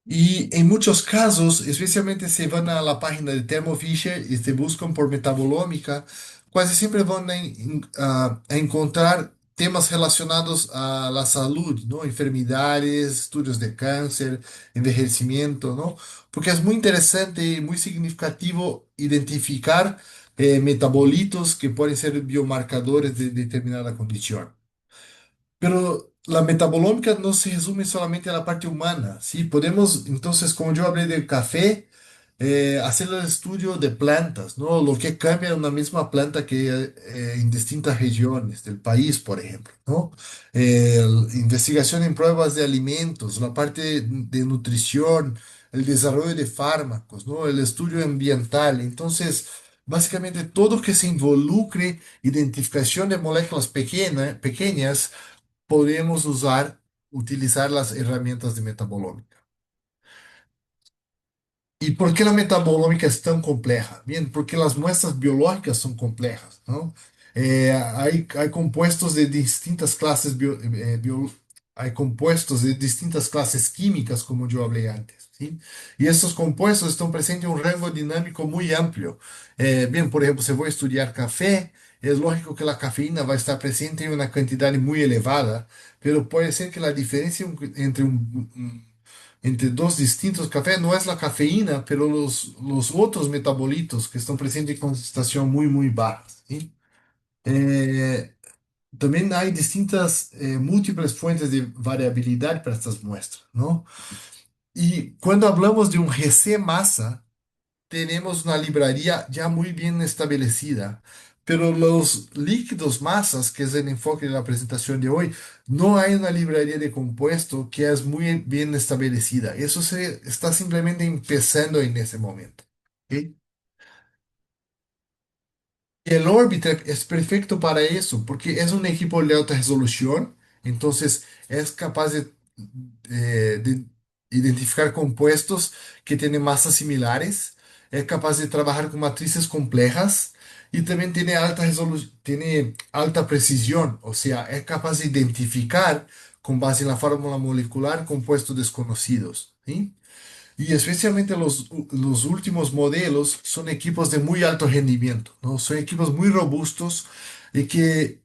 Y en muchos casos, especialmente si van a la página de Thermo Fisher y se buscan por metabolómica, casi siempre van a encontrar temas relacionados a la salud, ¿no? Enfermedades, estudios de cáncer, envejecimiento, ¿no? Porque es muy interesante y muy significativo identificar metabolitos que pueden ser biomarcadores de determinada condición. Pero la metabolómica no se resume solamente a la parte humana, ¿sí? Podemos, entonces, como yo hablé del café, hacer el estudio de plantas, ¿no? Lo que cambia en una misma planta que en distintas regiones del país, por ejemplo, ¿no? Investigación en pruebas de alimentos, la parte de nutrición, el desarrollo de fármacos, ¿no? El estudio ambiental. Entonces, básicamente todo que se involucre identificación de moléculas pequeñas podemos utilizar las herramientas de metabolómica. ¿Y por qué la metabolómica es tan compleja? Bien, porque las muestras biológicas son complejas, ¿no? Hay compuestos de distintas clases hay compuestos de distintas clases químicas, como yo hablé antes, ¿sí? Y estos compuestos están presentes en un rango dinámico muy amplio. Bien, por ejemplo, si voy a estudiar café, es lógico que la cafeína va a estar presente en una cantidad muy elevada, pero puede ser que la diferencia entre dos distintos cafés no es la cafeína, pero los otros metabolitos que están presentes en concentración muy baja, ¿sí? Eh, También hay distintas, múltiples fuentes de variabilidad para estas muestras, ¿no? Y cuando hablamos de un GC masa, tenemos una librería ya muy bien establecida, pero los líquidos masas, que es el enfoque de la presentación de hoy, no hay una librería de compuesto que es muy bien establecida. Eso se está simplemente empezando en ese momento. ¿Ok? El Orbiter es perfecto para eso, porque es un equipo de alta resolución, entonces es capaz de identificar compuestos que tienen masas similares, es capaz de trabajar con matrices complejas y también tiene alta tiene alta precisión, o sea, es capaz de identificar con base en la fórmula molecular compuestos desconocidos, ¿sí? Y especialmente los últimos modelos son equipos de muy alto rendimiento, ¿no? Son equipos muy robustos y que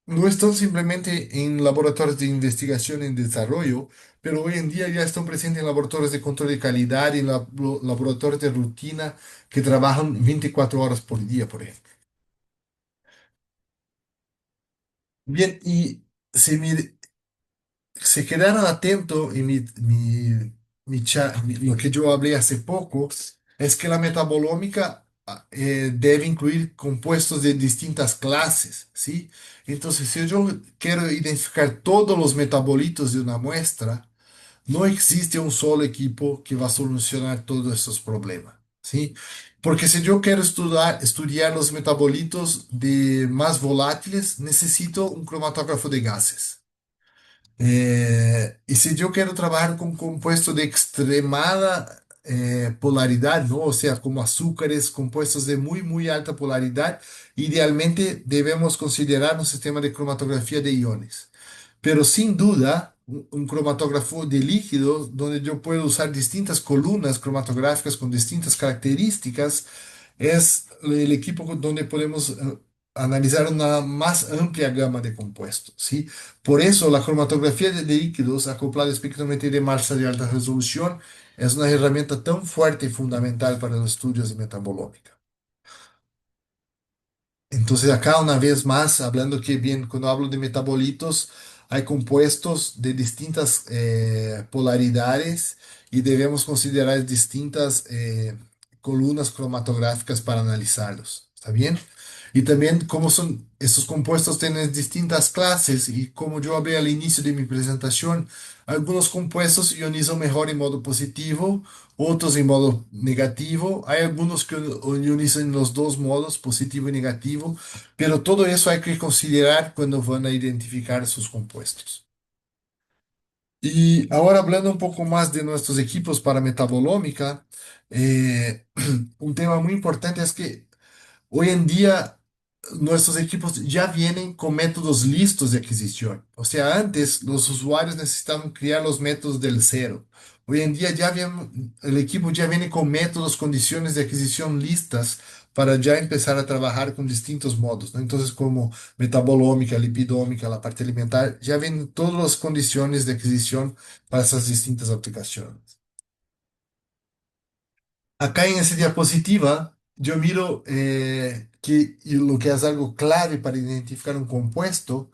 no están simplemente en laboratorios de investigación y desarrollo, pero hoy en día ya están presentes en laboratorios de control de calidad y en laboratorios de rutina que trabajan 24 horas por día, por ejemplo. Bien, y si mi, se quedaron atentos en lo que yo hablé hace poco, es que la metabolómica debe incluir compuestos de distintas clases, ¿sí? Entonces, si yo quiero identificar todos los metabolitos de una muestra, no existe un solo equipo que va a solucionar todos estos problemas, ¿sí? Porque si yo quiero estudiar los metabolitos de más volátiles, necesito un cromatógrafo de gases. Y si yo quiero trabajar con compuestos de extremada polaridad, ¿no? O sea, como azúcares, compuestos de muy alta polaridad, idealmente debemos considerar un sistema de cromatografía de iones. Pero sin duda, un cromatógrafo de líquidos, donde yo puedo usar distintas columnas cromatográficas con distintas características, es el equipo donde podemos analizar una más amplia gama de compuestos, ¿sí? Por eso la cromatografía de líquidos acoplada a espectrometría de masa de alta resolución es una herramienta tan fuerte y fundamental para los estudios de metabolómica. Entonces acá una vez más, hablando que bien, cuando hablo de metabolitos, hay compuestos de distintas polaridades y debemos considerar distintas columnas cromatográficas para analizarlos. ¿Está bien? Y también cómo son estos compuestos tienen distintas clases y como yo hablé al inicio de mi presentación, algunos compuestos ionizan mejor en modo positivo, otros en modo negativo. Hay algunos que ionizan en los dos modos, positivo y negativo, pero todo eso hay que considerar cuando van a identificar sus compuestos. Y ahora hablando un poco más de nuestros equipos para metabolómica, un tema muy importante es que hoy en día, nuestros equipos ya vienen con métodos listos de adquisición. O sea, antes los usuarios necesitaban crear los métodos del cero. Hoy en día el equipo ya viene con métodos, condiciones de adquisición listas para ya empezar a trabajar con distintos modos, ¿no? Entonces, como metabolómica, lipidómica, la parte alimentar, ya vienen todas las condiciones de adquisición para esas distintas aplicaciones. Acá en esa diapositiva, yo miro y lo que es algo clave para identificar un compuesto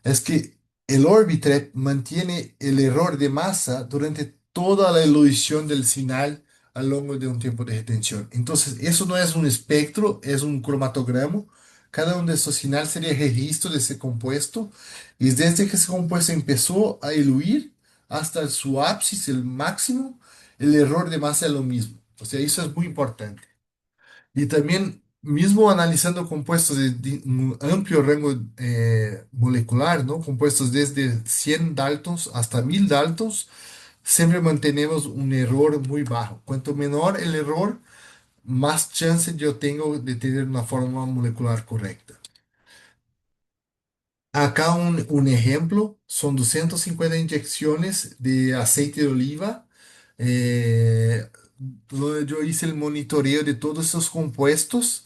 es que el Orbitrap mantiene el error de masa durante toda la elución del sinal a lo largo de un tiempo de retención. Entonces, eso no es un espectro, es un cromatograma. Cada uno de estos sinales sería registro de ese compuesto. Y desde que ese compuesto empezó a eluir hasta su ápice, el máximo, el error de masa es lo mismo. O sea, eso es muy importante. Y también, mismo analizando compuestos de un amplio rango molecular, ¿no? Compuestos desde 100 Daltons hasta 1000 Daltons, siempre mantenemos un error muy bajo. Cuanto menor el error, más chance yo tengo de tener una forma molecular correcta. Acá un ejemplo, son 250 inyecciones de aceite de oliva, eh, donde yo hice el monitoreo de todos estos compuestos.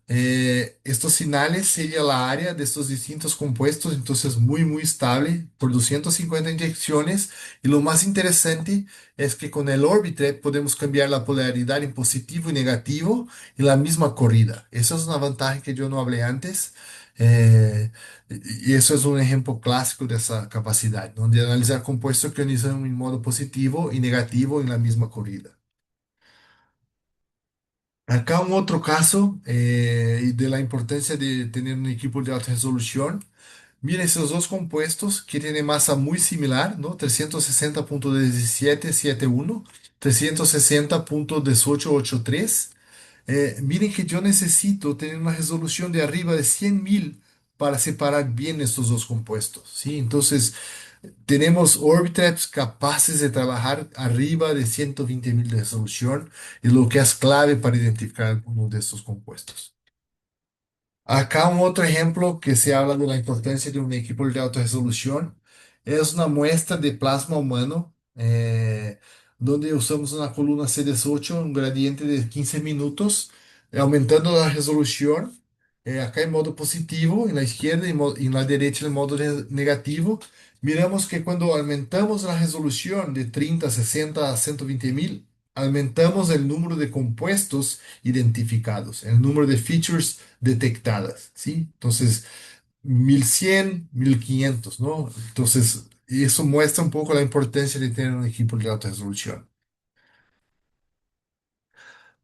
Estos sinales sería la área de estos distintos compuestos, entonces muy estable por 250 inyecciones. Y lo más interesante es que con el Orbitrap podemos cambiar la polaridad en positivo y negativo en la misma corrida. Esa es una ventaja que yo no hablé antes. Eh, y eso es un ejemplo clásico de esa capacidad, donde analizar compuestos que ionizan en modo positivo y negativo en la misma corrida. Acá un otro caso y de la importancia de tener un equipo de alta resolución. Miren esos dos compuestos que tienen masa muy similar, ¿no? 360.1771, 360.1883. Miren que yo necesito tener una resolución de arriba de 100.000 para separar bien estos dos compuestos, ¿sí? Entonces, tenemos Orbitreps capaces de trabajar arriba de 120.000 de resolución, y lo que es clave para identificar algunos de estos compuestos. Acá un otro ejemplo que se habla de la importancia de un equipo de alta resolución es una muestra de plasma humano, donde usamos una columna CD8, un gradiente de 15 minutos, aumentando la resolución, acá en modo positivo en la izquierda y en la derecha en modo negativo. Miramos que cuando aumentamos la resolución de 30, 60 a 120.000, aumentamos el número de compuestos identificados, el número de features detectadas, ¿sí? Entonces, 1100, 1500, ¿no? Entonces, eso muestra un poco la importancia de tener un equipo de alta resolución.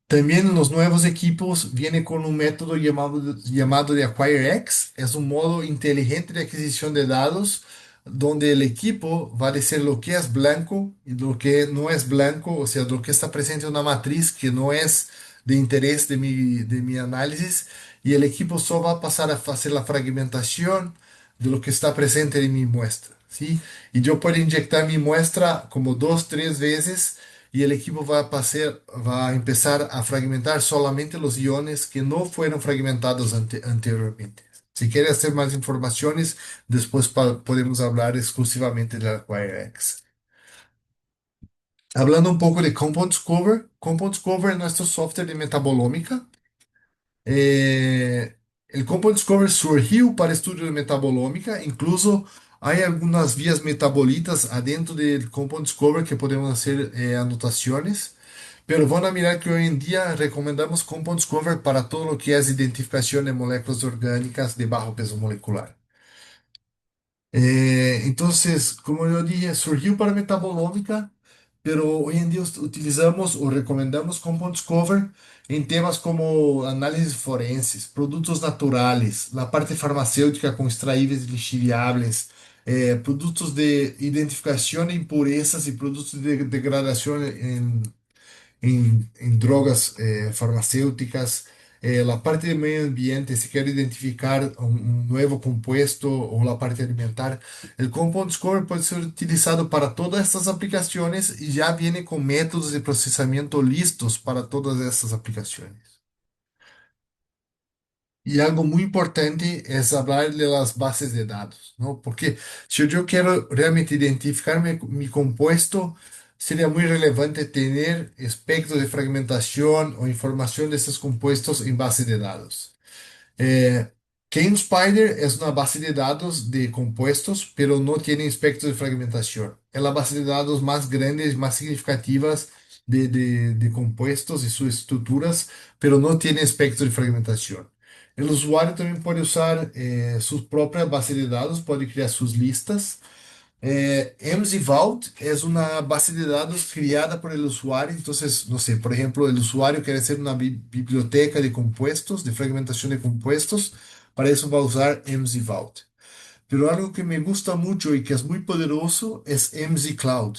También los nuevos equipos vienen con un método llamado de AcquireX. Es un modo inteligente de adquisición de datos donde el equipo va a decir lo que es blanco y lo que no es blanco, o sea, lo que está presente en una matriz que no es de interés de mi análisis, y el equipo solo va a pasar a hacer la fragmentación de lo que está presente en mi muestra, ¿sí? Y yo puedo inyectar mi muestra como dos, tres veces, y el equipo va a empezar a fragmentar solamente los iones que no fueron fragmentados anteriormente. Si quiere hacer más informaciones, después podemos hablar exclusivamente de la QuireX. Hablando un poco de Compound Discover es nuestro software de metabolómica. El Compound Discover surgió para estudio de metabolómica, incluso hay algunas vías metabolitas adentro del Compound Discover que podemos hacer anotaciones, pero van a mirar que hoy en día recomendamos Compound Discover para todo lo que es identificación de moléculas orgánicas de bajo peso molecular. Entonces, como yo dije, surgió para metabolómica, pero hoy en día utilizamos o recomendamos Compounds Cover en temas como análisis forenses, productos naturales, la parte farmacéutica con extraíbles y lixiviables, productos de identificación de impurezas y productos de degradación en drogas farmacéuticas, la parte de medio ambiente, si quiero identificar un nuevo compuesto o la parte alimentar, el Compound Score puede ser utilizado para todas estas aplicaciones y ya viene con métodos de procesamiento listos para todas estas aplicaciones. Y algo muy importante es hablar de las bases de datos, ¿no? Porque si yo quiero realmente identificar mi compuesto, sería muy relevante tener espectros de fragmentación o información de estos compuestos en base de datos. Eh, ChemSpider es una base de datos de compuestos, pero no tiene espectros de fragmentación. Es la base de datos más grande y más significativas de compuestos y sus estructuras, pero no tiene espectro de fragmentación. El usuario también puede usar su propia base de datos, puede crear sus listas. MC Vault es una base de datos creada por el usuario. Entonces, no sé, por ejemplo, el usuario quiere hacer una biblioteca de compuestos, de fragmentación de compuestos. Para eso va a usar MC Vault. Pero algo que me gusta mucho y que es muy poderoso es MC Cloud.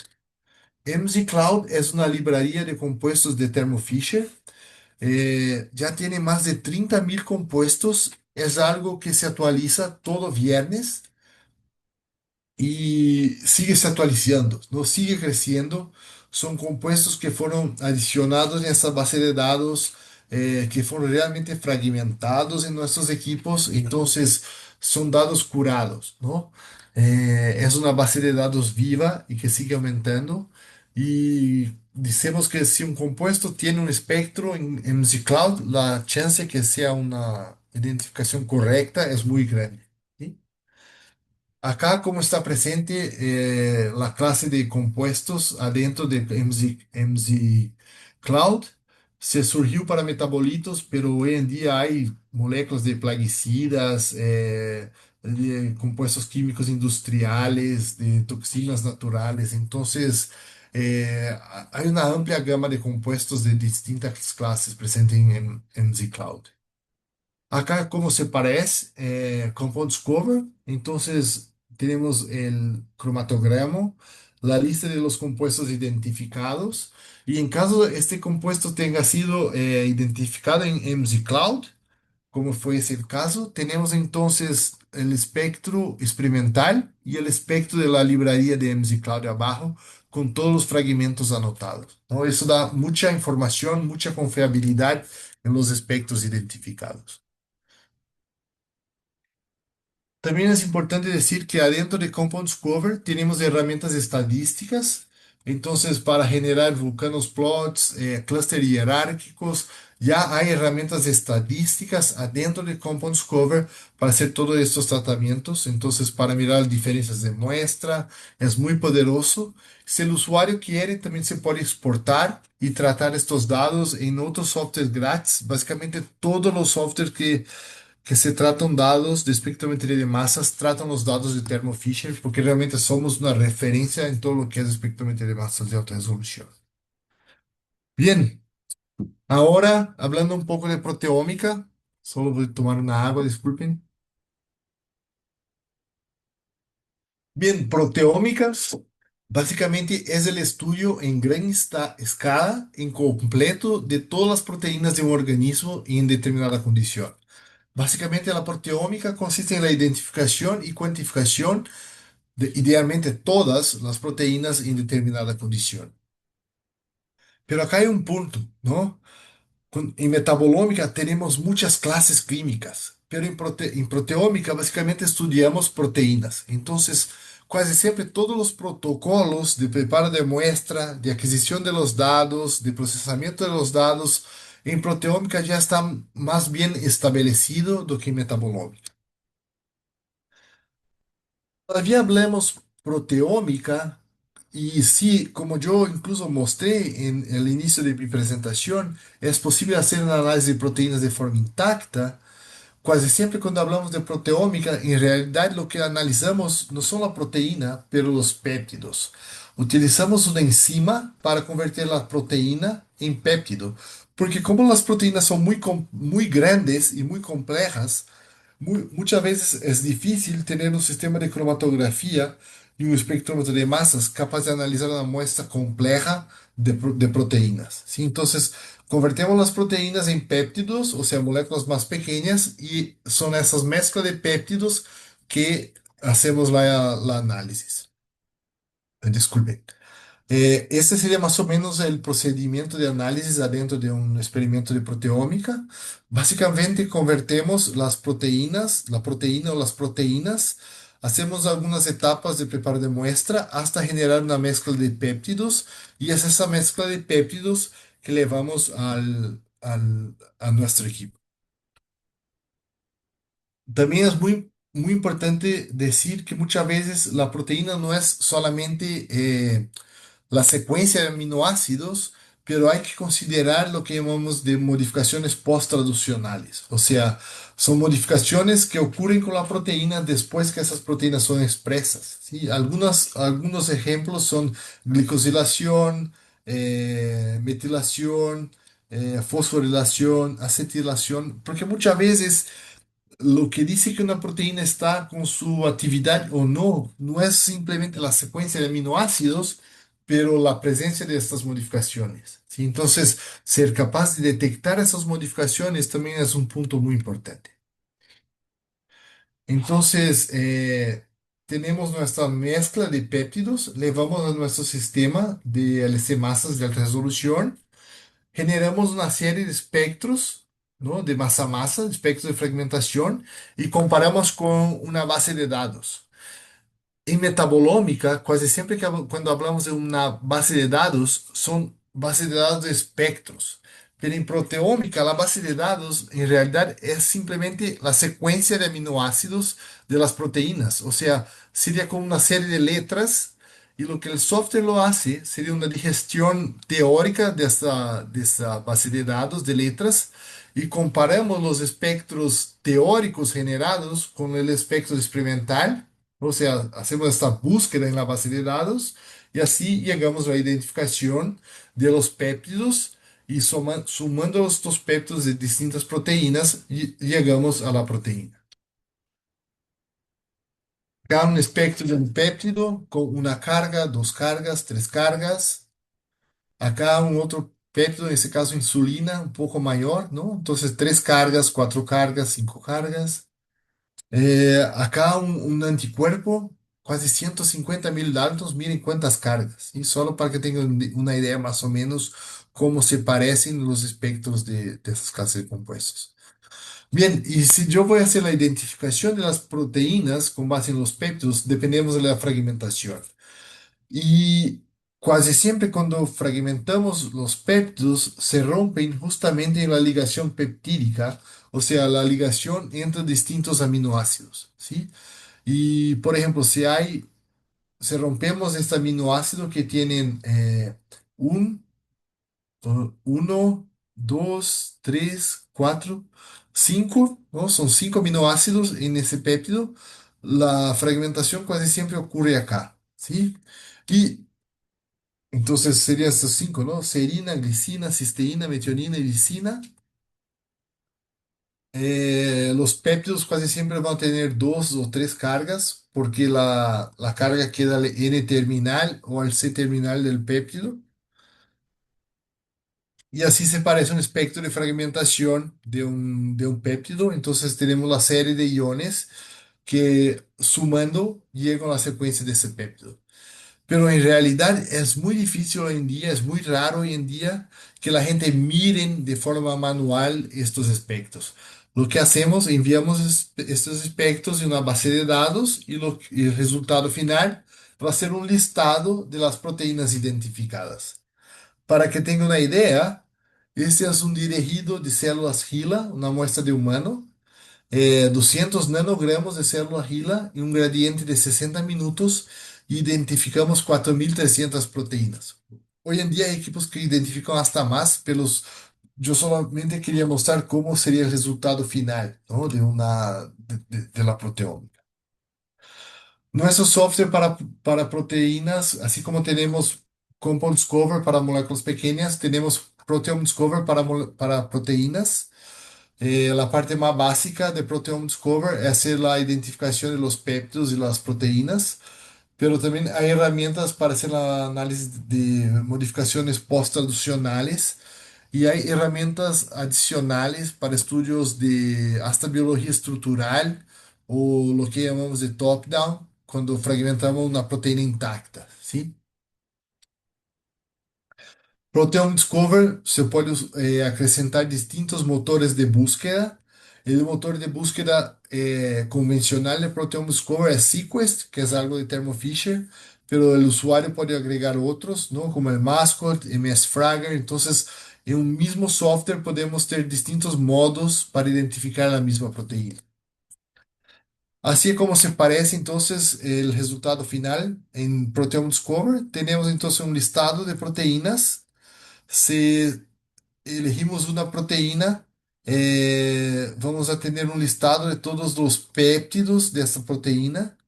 MC Cloud es una librería de compuestos de Thermo Fisher. Ya tiene más de 30.000 compuestos. Es algo que se actualiza todo viernes y sigue se actualizando, ¿no? Sigue creciendo. Son compuestos que fueron adicionados en esta base de datos, que fueron realmente fragmentados en nuestros equipos, entonces son datos curados, ¿no? Es una base de datos viva y que sigue aumentando. Y decimos que si un compuesto tiene un espectro en MCloud, la chance que sea una identificación correcta es muy grande. ¿Sí? Acá, como está presente la clase de compuestos adentro de MZ Cloud, se surgió para metabolitos, pero hoy en día hay moléculas de plaguicidas, de compuestos químicos industriales, de toxinas naturales. Entonces, hay una amplia gama de compuestos de distintas clases presentes en MZ Cloud. Acá, como se parece, Compound Cover, entonces tenemos el cromatograma, la lista de los compuestos identificados, y en caso de este compuesto tenga sido identificado en MZCloud, como fue ese el caso, tenemos entonces el espectro experimental y el espectro de la librería de MZCloud abajo, con todos los fragmentos anotados, ¿no? Eso da mucha información, mucha confiabilidad en los espectros identificados. También es importante decir que adentro de Compounds Cover tenemos herramientas estadísticas. Entonces, para generar vulcanos plots, clústeres jerárquicos, ya hay herramientas estadísticas adentro de Compounds Cover para hacer todos estos tratamientos. Entonces, para mirar diferencias de muestra, es muy poderoso. Si el usuario quiere, también se puede exportar y tratar estos datos en otros softwares gratis. Básicamente, todos los softwares que se tratam dados de espectrometria de masas, tratam os dados de Thermo Fisher, porque realmente somos uma referência em todo lo que es espectrometria de masas de alta resolución. Bien, ahora hablando un poco de proteómica, solo voy a tomar una agua, disculpen. Bien, proteómica básicamente es el estudio en gran escala, en completo, de todas las proteínas de un organismo en determinada condición. Básicamente, la proteómica consiste en la identificación y cuantificación de idealmente todas las proteínas en determinada condición. Pero acá hay un punto, ¿no? En metabolómica tenemos muchas clases químicas, pero en proteómica básicamente estudiamos proteínas. Entonces, casi siempre todos los protocolos de preparo de muestra, de adquisición de los datos, de procesamiento de los datos, en proteómica ya están más bien establecidos do que en metabolómica. Todavía hablemos proteómica y sí, como yo incluso mostré en el inicio de mi presentación, es posible hacer un análisis de proteínas de forma intacta. Casi siempre cuando hablamos de proteómica, en realidad lo que analizamos no son la proteína, pero los péptidos. Utilizamos una enzima para convertir la proteína en péptido, porque como las proteínas son muy grandes y muy complejas, muchas veces es difícil tener un sistema de cromatografía y un espectrómetro de masas capaz de analizar una muestra compleja de proteínas, ¿sí? Entonces, convertimos las proteínas en péptidos, o sea, moléculas más pequeñas, y son esas mezclas de péptidos que hacemos la análisis. Disculpe. Este sería más o menos el procedimiento de análisis adentro de un experimento de proteómica. Básicamente convertimos las proteínas, la proteína o las proteínas, hacemos algunas etapas de preparo de muestra hasta generar una mezcla de péptidos y es esa mezcla de péptidos que llevamos a nuestro equipo. También es muy importante decir que muchas veces la proteína no es solamente la secuencia de aminoácidos, pero hay que considerar lo que llamamos de modificaciones post-traduccionales. O sea, son modificaciones que ocurren con la proteína después que esas proteínas son expresas. ¿Sí? Algunos ejemplos son glicosilación, metilación, fosforilación, acetilación, porque muchas veces lo que dice que una proteína está con su actividad o no, no es simplemente la secuencia de aminoácidos, pero la presencia de estas modificaciones. ¿Sí? Entonces, ser capaz de detectar esas modificaciones también es un punto muy importante. Entonces, tenemos nuestra mezcla de péptidos, le vamos a nuestro sistema de LC masas de alta resolución, generamos una serie de espectros, ¿no? De masa-masa, espectros de fragmentación, y comparamos con una base de datos. En metabolómica, casi siempre cuando hablamos de una base de datos, son bases de datos de espectros. Pero en proteómica, la base de datos en realidad es simplemente la secuencia de aminoácidos de las proteínas. O sea, sería como una serie de letras y lo que el software lo hace sería una digestión teórica de esta base de datos de letras y comparamos los espectros teóricos generados con el espectro experimental, o sea, hacemos esta búsqueda en la base de datos y así llegamos a la identificación de los péptidos y sumando estos péptidos de distintas proteínas llegamos a la proteína. Acá un espectro de un péptido con una carga, dos cargas, tres cargas. Acá un otro péptido, en este caso insulina, un poco mayor, ¿no? Entonces tres cargas, cuatro cargas, cinco cargas. Acá un anticuerpo, casi 150.000 daltons, miren cuántas cargas, y solo para que tengan una idea más o menos cómo se parecen los espectros de esas clases de compuestos. Bien, y si yo voy a hacer la identificación de las proteínas con base en los péptidos, dependemos de la fragmentación. Y casi siempre cuando fragmentamos los péptidos se rompen justamente en la ligación peptídica, o sea, la ligación entre distintos aminoácidos, ¿sí? Y por ejemplo, si rompemos este aminoácido que tienen un, uno, dos, tres, cuatro, cinco, ¿no? Son cinco aminoácidos en ese péptido, la fragmentación casi siempre ocurre acá, ¿sí? Y entonces serían estos cinco, ¿no? Serina, glicina, cisteína, metionina y lisina. Los péptidos casi siempre van a tener dos o tres cargas, porque la carga queda al N terminal o al C terminal del péptido. Y así se parece un espectro de fragmentación de un péptido. Entonces tenemos la serie de iones que sumando llegan a la secuencia de ese péptido. Pero en realidad es muy difícil hoy en día, es muy raro hoy en día que la gente miren de forma manual estos aspectos. Lo que hacemos, enviamos estos aspectos en una base de datos y el resultado final va a ser un listado de las proteínas identificadas. Para que tenga una idea, este es un dirigido de células HeLa, una muestra de humano, 200 nanogramos de célula HeLa y un gradiente de 60 minutos, identificamos 4.300 proteínas. Hoy en día hay equipos que identifican hasta más, pero yo solamente quería mostrar cómo sería el resultado final, ¿no? De la proteómica. Nuestro software para proteínas, así como tenemos Compound Discover para moléculas pequeñas, tenemos Proteome Discover para proteínas. La parte más básica de Proteome Discover es hacer la identificación de los péptidos y las proteínas, pero también hay herramientas para hacer el análisis de modificaciones post-traducionales y hay herramientas adicionales para estudios de hasta biología estructural o lo que llamamos de top-down, cuando fragmentamos una proteína intacta, ¿sí? Proteome Discover se puede acrescentar distintos motores de búsqueda. El motor de búsqueda convencional de Proteome Discover es Sequest, que es algo de Thermo Fisher, pero el usuario puede agregar otros, ¿no? Como el Mascot, MS Fragger. Entonces, en un mismo software podemos tener distintos modos para identificar la misma proteína. Así como se parece entonces el resultado final en Proteome Discover, tenemos entonces un listado de proteínas. Si elegimos una proteína, vamos a tener un listado de todos los péptidos de esta proteína.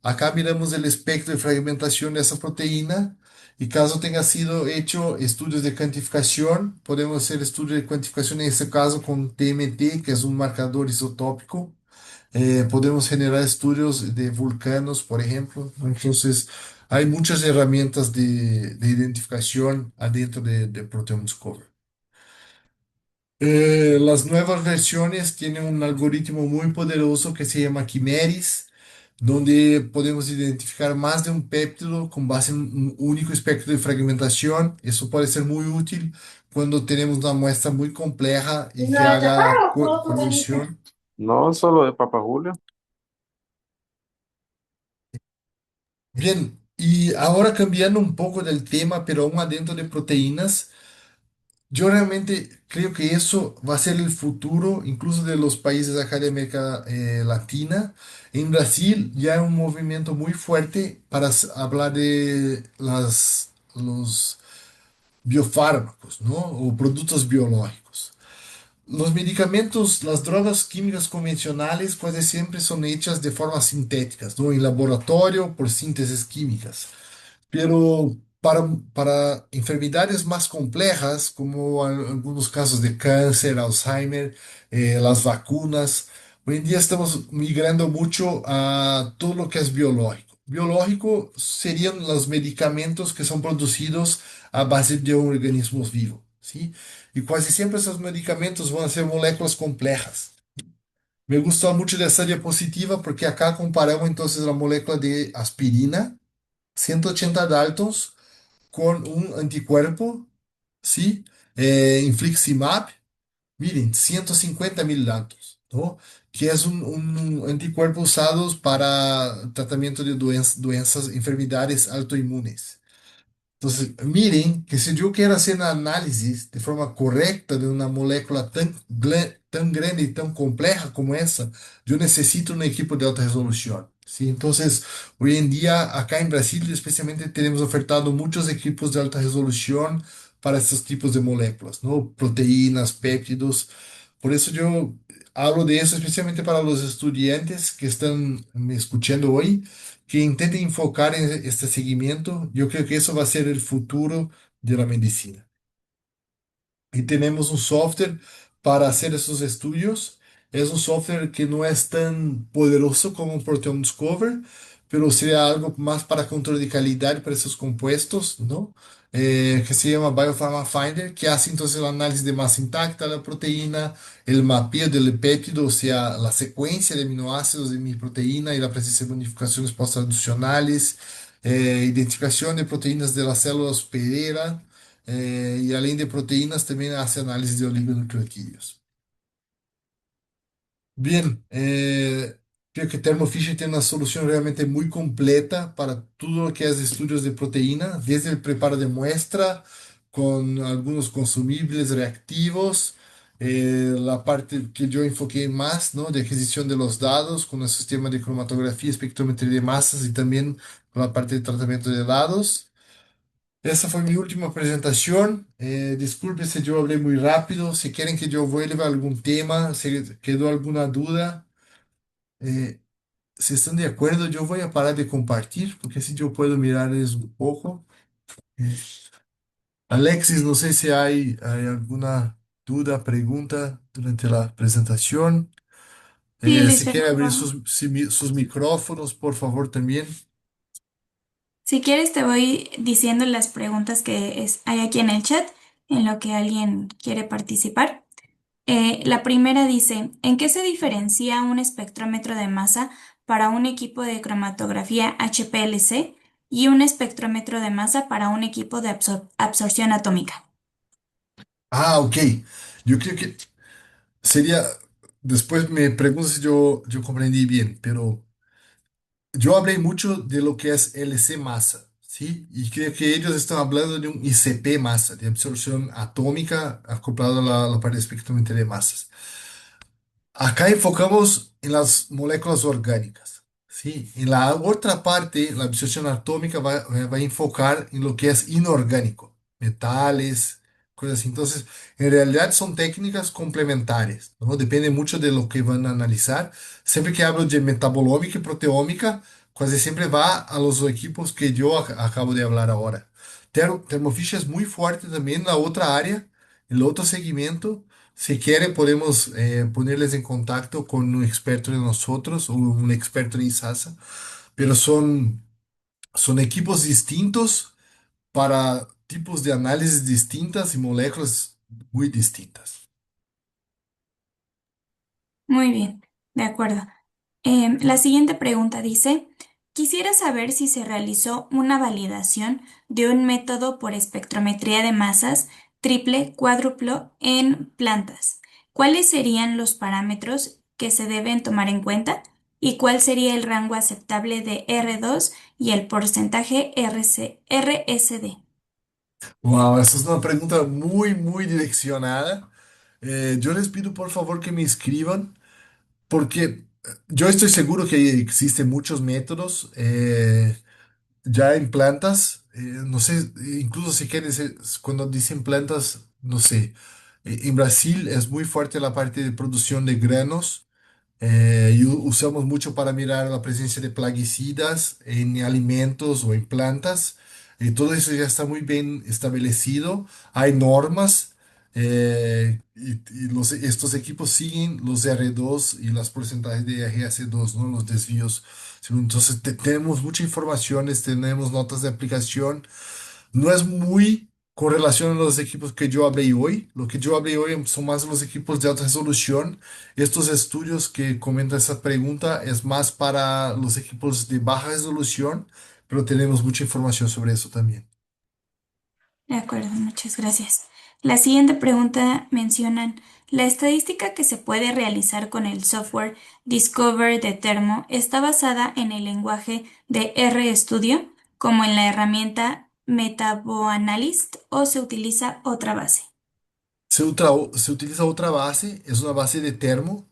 Acá miramos el espectro de fragmentación de esa proteína y caso tenga sido hecho estudios de cuantificación, podemos hacer estudios de cuantificación en este caso con TMT, que es un marcador isotópico. Podemos generar estudios de vulcanos, por ejemplo. Entonces, hay muchas herramientas de identificación adentro de Proteome Discovery. Las nuevas versiones tienen un algoritmo muy poderoso que se llama Chimeris, donde podemos identificar más de un péptido con base en un único espectro de fragmentación. Eso puede ser muy útil cuando tenemos una muestra muy compleja y ¿Uno que de haga chaparro o puedo comer ahorita? colisión. No, solo de Papa Julio. Bien, y ahora cambiando un poco del tema, pero aún adentro de proteínas. Yo realmente creo que eso va a ser el futuro, incluso de los países acá de América Latina. En Brasil ya hay un movimiento muy fuerte para hablar de los biofármacos, ¿no? O productos biológicos. Los medicamentos, las drogas químicas convencionales, casi siempre son hechas de forma sintéticas, ¿no? En laboratorio por síntesis químicas. Pero para enfermedades más complejas, como algunos casos de cáncer, Alzheimer, las vacunas, hoy en día estamos migrando mucho a todo lo que es biológico. Biológico serían los medicamentos que son producidos a base de organismos vivos, ¿sí? Y casi siempre esos medicamentos van a ser moléculas complejas. Me gustó mucho de esa diapositiva porque acá comparamos entonces la molécula de aspirina, 180 Daltons, con un anticuerpo, ¿sí? Infliximab, miren, 150.000 Daltons, ¿no? Que es un anticuerpo usado para tratamiento de doenças, enfermedades autoinmunes. Entonces, miren que si yo quiero hacer un análisis de forma correcta de una molécula tan grande y tan compleja como esa, yo necesito un equipo de alta resolución. ¿Sí? Entonces, hoy en día, acá en Brasil, especialmente, tenemos ofertado muchos equipos de alta resolución para estos tipos de moléculas, ¿no? Proteínas, péptidos. Por eso yo hablo de eso especialmente para los estudiantes que están me escuchando hoy que intenten enfocar en este seguimiento. Yo creo que eso va a ser el futuro de la medicina. Y tenemos un software para hacer esos estudios. Es un software que no es tan poderoso como Proteome Discover, pero sería algo más para control de calidad para esos compuestos, ¿no? Que se llama Biopharma Finder, que hace entonces el análisis de masa intacta de la proteína, el mapeo del péptido, o sea, la secuencia de aminoácidos de mi proteína y la presencia de modificaciones post-traduccionales, identificación de proteínas de las células hospedera. Y além de proteínas, también hace análisis de oligonucleotídeos. Bien, creo que Thermo Fisher tiene una solución realmente muy completa para todo lo que es estudios de proteína, desde el preparo de muestra, con algunos consumibles reactivos, la parte que yo enfoqué más, ¿no? De adquisición de los datos, con el sistema de cromatografía, espectrometría de masas y también con la parte de tratamiento de datos. Esa fue mi última presentación. Disculpe si yo hablé muy rápido. Si quieren que yo vuelva a algún tema, si quedó alguna duda, eh, si están de acuerdo, yo voy a parar de compartir, porque así yo puedo mirarles un poco. Eh, Alexis, no sé si hay alguna duda, pregunta durante la presentación. Sí, Luis Si quieren abrir Fernando. sus micrófonos, por favor, también. Si quieres, te voy diciendo las preguntas hay aquí en el chat en lo que alguien quiere participar. La primera dice, ¿en qué se diferencia un espectrómetro de masa para un equipo de cromatografía HPLC y un espectrómetro de masa para un equipo de absorción atómica? Ah, ok. Yo creo que sería, después me pregunto si yo comprendí bien, pero yo hablé mucho de lo que es LC masa, ¿sí? Y creo que ellos están hablando de un ICP masa, de absorción atómica acoplado a la parte de espectrómetro de masas. Acá enfocamos en las moléculas orgánicas, ¿sí? En la otra parte, la absorción atómica va a enfocar en lo que es inorgánico, metales, cosas así. Entonces, en realidad son técnicas complementarias, ¿no? Depende mucho de lo que van a analizar. Siempre que hablo de metabolómica y proteómica, casi siempre va a los equipos que yo acabo de hablar ahora. Thermo Fisher es muy fuerte también en la otra área, en el otro segmento. Si quiere, podemos ponerles en contacto con un experto de nosotros o un experto de ISASA, pero son equipos distintos para tipos de análisis distintas y moléculas muy distintas. Muy bien, de acuerdo. La siguiente pregunta dice, quisiera saber si se realizó una validación de un método por espectrometría de masas triple, cuádruplo en plantas. ¿Cuáles serían los parámetros que se deben tomar en cuenta? ¿Y cuál sería el rango aceptable de R2 y el porcentaje RSD? Wow, esa es una pregunta muy, muy direccionada. Yo les pido por favor que me escriban porque yo estoy seguro que existen muchos métodos. Ya en plantas, no sé, incluso si quieres, cuando dicen plantas, no sé, en Brasil es muy fuerte la parte de producción de granos y usamos mucho para mirar la presencia de plaguicidas en alimentos o en plantas. Todo eso ya está muy bien establecido. Hay normas y estos equipos siguen los R2 y los porcentajes de RS2, ¿no? Los desvíos. Entonces tenemos muchas informaciones, tenemos notas de aplicación. No es muy con relación a los equipos que yo hablé hoy. Lo que yo hablé hoy son más los equipos de alta resolución. Estos estudios que comenta esa pregunta es más para los equipos de baja resolución, pero tenemos mucha información sobre eso también. De acuerdo, muchas gracias. La siguiente pregunta mencionan, la estadística que se puede realizar con el software Discover de Thermo está basada en el lenguaje de RStudio, como en la herramienta MetaboAnalyst, o se utiliza otra base. Se utiliza otra base, es una base de termo.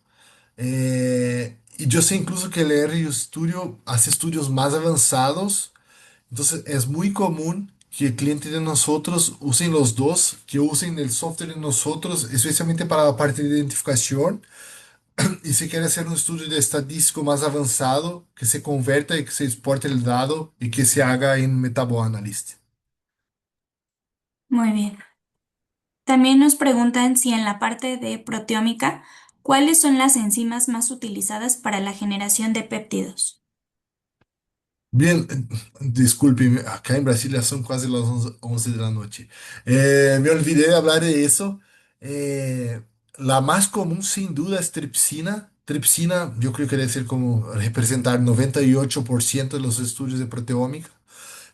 Y yo sé incluso que el RStudio hace estudios más avanzados. Entonces es muy común que el cliente de nosotros usen los dos, que usen el software de nosotros, especialmente para la parte de identificación. Y si quiere hacer un estudio de estadístico más avanzado, que se converta y que se exporte el dado y que se haga en MetaboAnalyst. Muy bien. También nos preguntan si en la parte de proteómica, ¿cuáles son las enzimas más utilizadas para la generación de péptidos? Bien, disculpe, acá en Brasil ya son casi las 11 de la noche. Me olvidé de hablar de eso. Eh, la más común sin duda es tripsina. Tripsina yo creo que debe ser como representar 98% de los estudios de proteómica.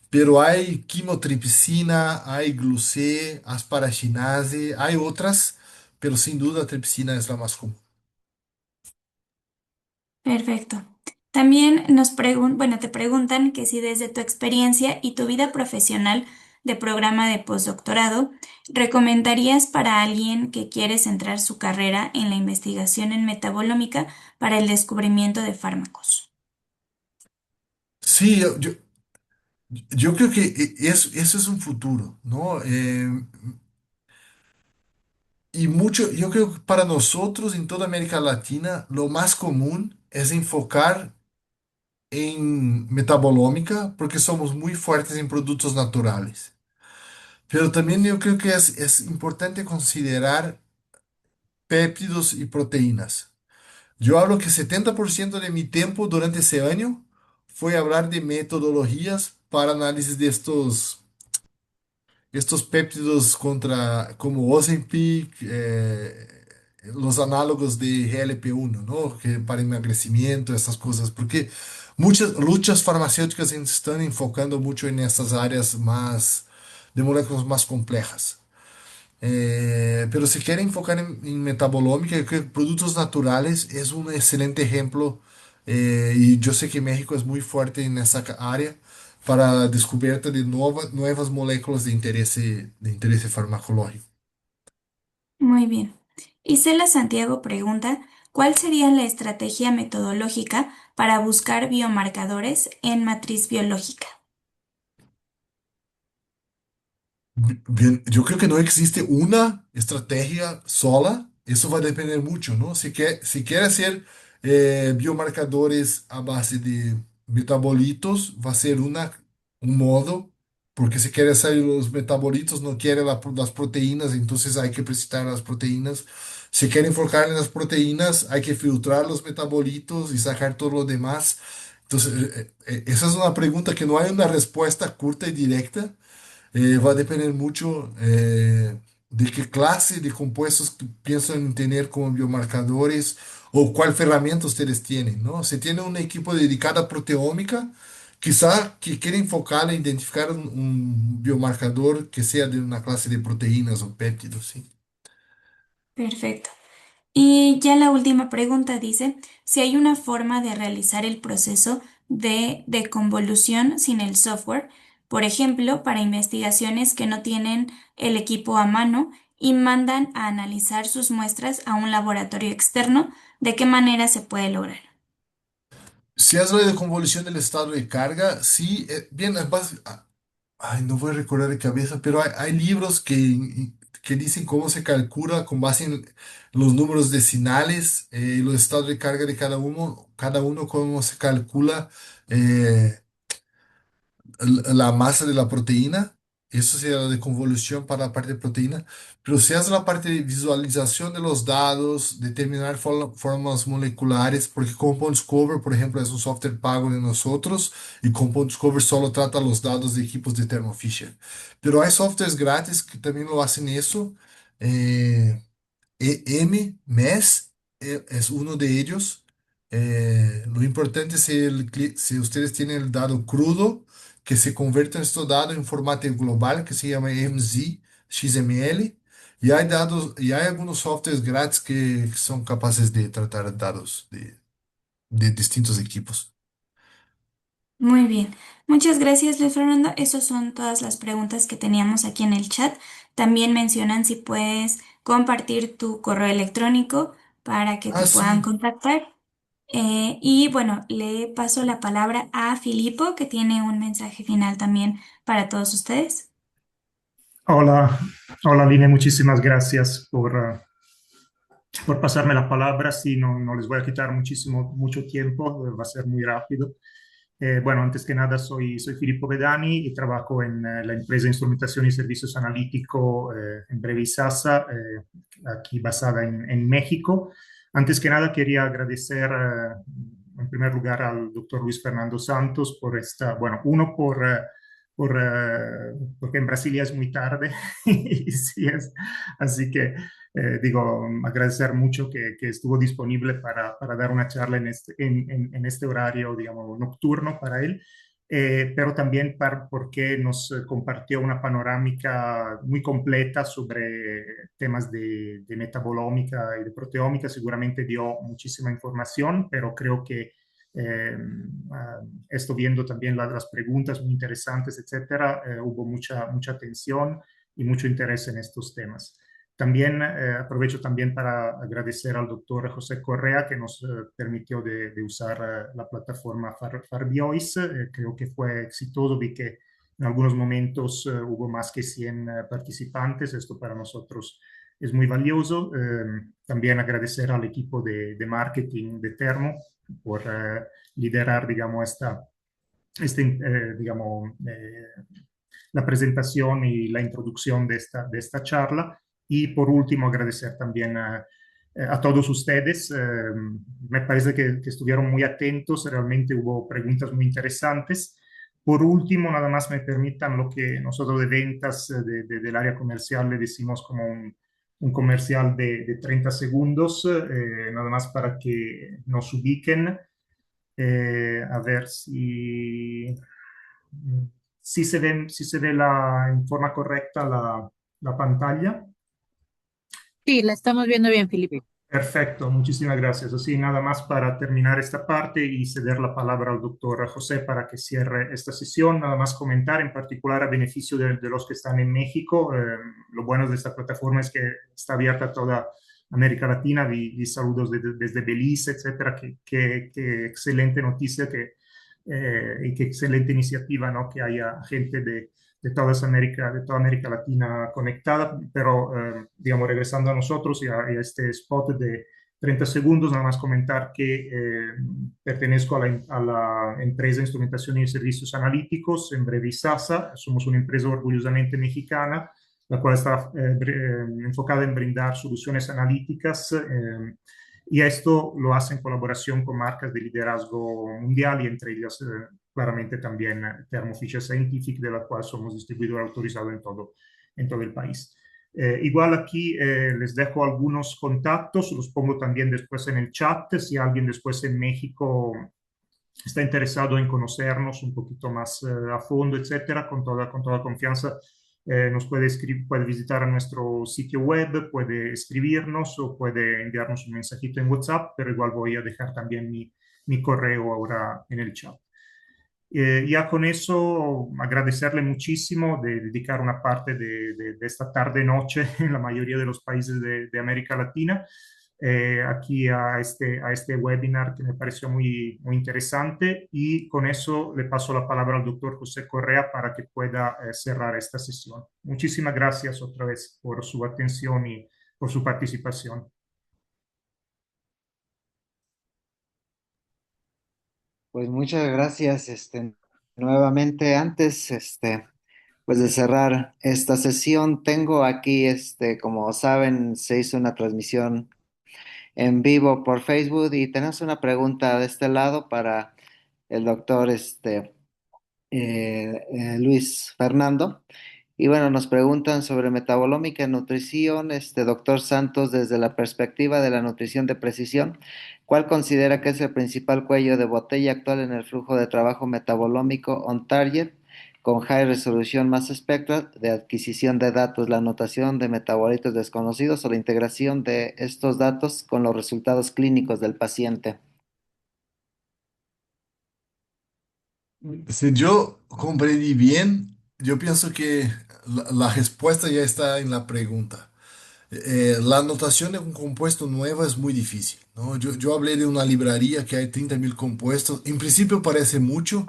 Pero hay quimotripsina, hay glucé, asparaginase, hay otras, pero sin duda tripsina es la más común. Perfecto. También bueno, te preguntan que si desde tu experiencia y tu vida profesional de programa de postdoctorado, recomendarías para alguien que quiere centrar su carrera en la investigación en metabolómica para el descubrimiento de fármacos. Sí, yo creo que eso es un futuro, ¿no? Y mucho, yo creo que para nosotros en toda América Latina, lo más común es enfocar en metabolómica porque somos muy fuertes en productos naturales. Pero también yo creo que es importante considerar péptidos y proteínas. Yo hablo que 70% de mi tiempo durante ese año fue hablar de metodologías para análisis de estos estos péptidos contra, como Ozempic, los análogos de GLP-1, ¿no? Que para emagrecimiento, estas cosas, porque muchas luchas farmacéuticas están enfocando mucho en estas áreas más de moléculas más complejas. Pero si quieren enfocar en metabolómica, yo creo que productos naturales es un excelente ejemplo. Y yo sé que México es muy fuerte en esa área para descubierta de nuevas moléculas de interés farmacológico. Muy bien. Isela Santiago pregunta, ¿cuál sería la estrategia metodológica para buscar biomarcadores en matriz biológica? Bien, yo creo que no existe una estrategia sola, eso va a depender mucho, ¿no? Si quiere hacer biomarcadores a base de metabolitos, va a ser un modo, porque si quiere hacer los metabolitos, no quiere las proteínas, entonces hay que precisar las proteínas. Si quiere enfocar en las proteínas, hay que filtrar los metabolitos y sacar todo lo demás. Entonces, esa es una pregunta que no hay una respuesta corta y directa. Va a depender mucho de qué clase de compuestos que piensan tener como biomarcadores o cuál ferramenta ustedes tienen, ¿no? Si tienen un equipo dedicado a proteómica, quizá que quiera enfocar en identificar un biomarcador que sea de una clase de proteínas o péptidos, ¿sí? Perfecto. Y ya la última pregunta dice, si hay una forma de realizar el proceso de convolución sin el software, por ejemplo, para investigaciones que no tienen el equipo a mano y mandan a analizar sus muestras a un laboratorio externo, ¿de qué manera se puede lograr? Si es la de convolución del estado de carga, sí, bien, ay, no voy a recordar de cabeza, pero hay libros que dicen cómo se calcula con base en los números decimales y los estados de carga de cada uno cómo se calcula eh, la masa de la proteína. Eso sería la de convolución para la parte de proteína. Pero si es la parte de visualización de los datos, determinar formas moleculares, porque Compound Discover, por ejemplo, es un software pago de nosotros y Compound Discover solo trata los datos de equipos de Thermo Fisher. Pero hay softwares gratis que también lo hacen eso. Eh, EMMES es uno de ellos. Lo importante es si ustedes tienen el dado crudo, que se convierta estos dados en formato global, que se llama MZ, XML. Y hay algunos softwares gratis que son capaces de tratar datos de distintos equipos. Muy bien. Muchas gracias, Luis Fernando. Esas son todas las preguntas que teníamos aquí en el chat. También mencionan si puedes compartir tu correo electrónico para que te Ah, puedan sí. contactar. Y bueno, le paso la palabra a Filipo, que tiene un mensaje final también para todos ustedes. Hola, hola Line, muchísimas gracias por pasarme la palabra. Sí, no les voy a quitar mucho tiempo, va a ser muy rápido. Bueno, antes que nada, soy Filippo Bedani y trabajo en la empresa de Instrumentación y Servicios Analítico, en breve ISASA, aquí basada en México. Antes que nada, quería agradecer en primer lugar al doctor Luis Fernando Santos por bueno, uno porque en Brasilia es muy tarde, y sí es, así que digo, agradecer mucho que estuvo disponible para dar una charla en este horario, digamos, nocturno para él, pero también porque nos compartió una panorámica muy completa sobre temas de metabolómica y de proteómica. Seguramente dio muchísima información, pero creo que esto viendo también las preguntas muy interesantes, etcétera, hubo mucha atención y mucho interés en estos temas. También aprovecho también para agradecer al doctor José Correa que nos permitió de usar la plataforma Farbiois. Creo que fue exitoso, vi que en algunos momentos hubo más que 100 participantes. Esto para nosotros es muy valioso. También agradecer al equipo de marketing de Termo por liderar, digamos, digamos, la presentación y la introducción de esta charla. Y por último, agradecer también a todos ustedes. Me parece que estuvieron muy atentos, realmente hubo preguntas muy interesantes. Por último, nada más me permitan lo que nosotros de ventas del área comercial le decimos como un comercial de 30 segundos, nada más para que nos ubiquen. A ver si se ve en forma correcta la pantalla. Sí, la estamos viendo bien, Filipo. Perfecto, muchísimas gracias. Así, nada más para terminar esta parte y ceder la palabra al doctor José para que cierre esta sesión. Nada más comentar en particular a beneficio de los que están en México. Lo bueno de esta plataforma es que está abierta a toda América Latina. Vi saludos desde Belice, etcétera. Qué excelente noticia y qué excelente iniciativa, ¿no? Que haya gente de toda América Latina conectada, pero digamos, regresando a nosotros y a este spot de 30 segundos, nada más comentar que pertenezco a la empresa Instrumentación y Servicios Analíticos, en breve ISASA. Somos una empresa orgullosamente mexicana, la cual está enfocada en brindar soluciones analíticas y esto lo hace en colaboración con marcas de liderazgo mundial y entre ellas claramente también Thermo Fisher Scientific, de la cual somos distribuidor autorizado en todo el país. Igual aquí les dejo algunos contactos, los pongo también después en el chat, si alguien después en México está interesado en conocernos un poquito más a fondo, etcétera, con toda confianza, nos puede visitar a nuestro sitio web, puede escribirnos o puede enviarnos un mensajito en WhatsApp, pero igual voy a dejar también mi correo ahora en el chat. Ya con eso, agradecerle muchísimo de dedicar una parte de esta tarde-noche en la mayoría de los países de América Latina aquí a este webinar que me pareció muy interesante y con eso le paso la palabra al doctor José Correa para que pueda cerrar esta sesión. Muchísimas gracias otra vez por su atención y por su participación. Pues muchas gracias, nuevamente. Antes, pues de cerrar esta sesión, tengo aquí, como saben, se hizo una transmisión en vivo por Facebook y tenemos una pregunta de este lado para el doctor, Luis Fernando. Y bueno, nos preguntan sobre metabolómica y nutrición, doctor Santos, desde la perspectiva de la nutrición de precisión, ¿cuál considera que es el principal cuello de botella actual en el flujo de trabajo metabolómico on target con high resolution mass spectra de adquisición de datos, la anotación de metabolitos desconocidos o la integración de estos datos con los resultados clínicos del paciente? Si yo comprendí bien, yo pienso que la respuesta ya está en la pregunta. La anotación de un compuesto nuevo es muy difícil, ¿no? Yo hablé de una librería que hay 30.000 compuestos. En principio parece mucho,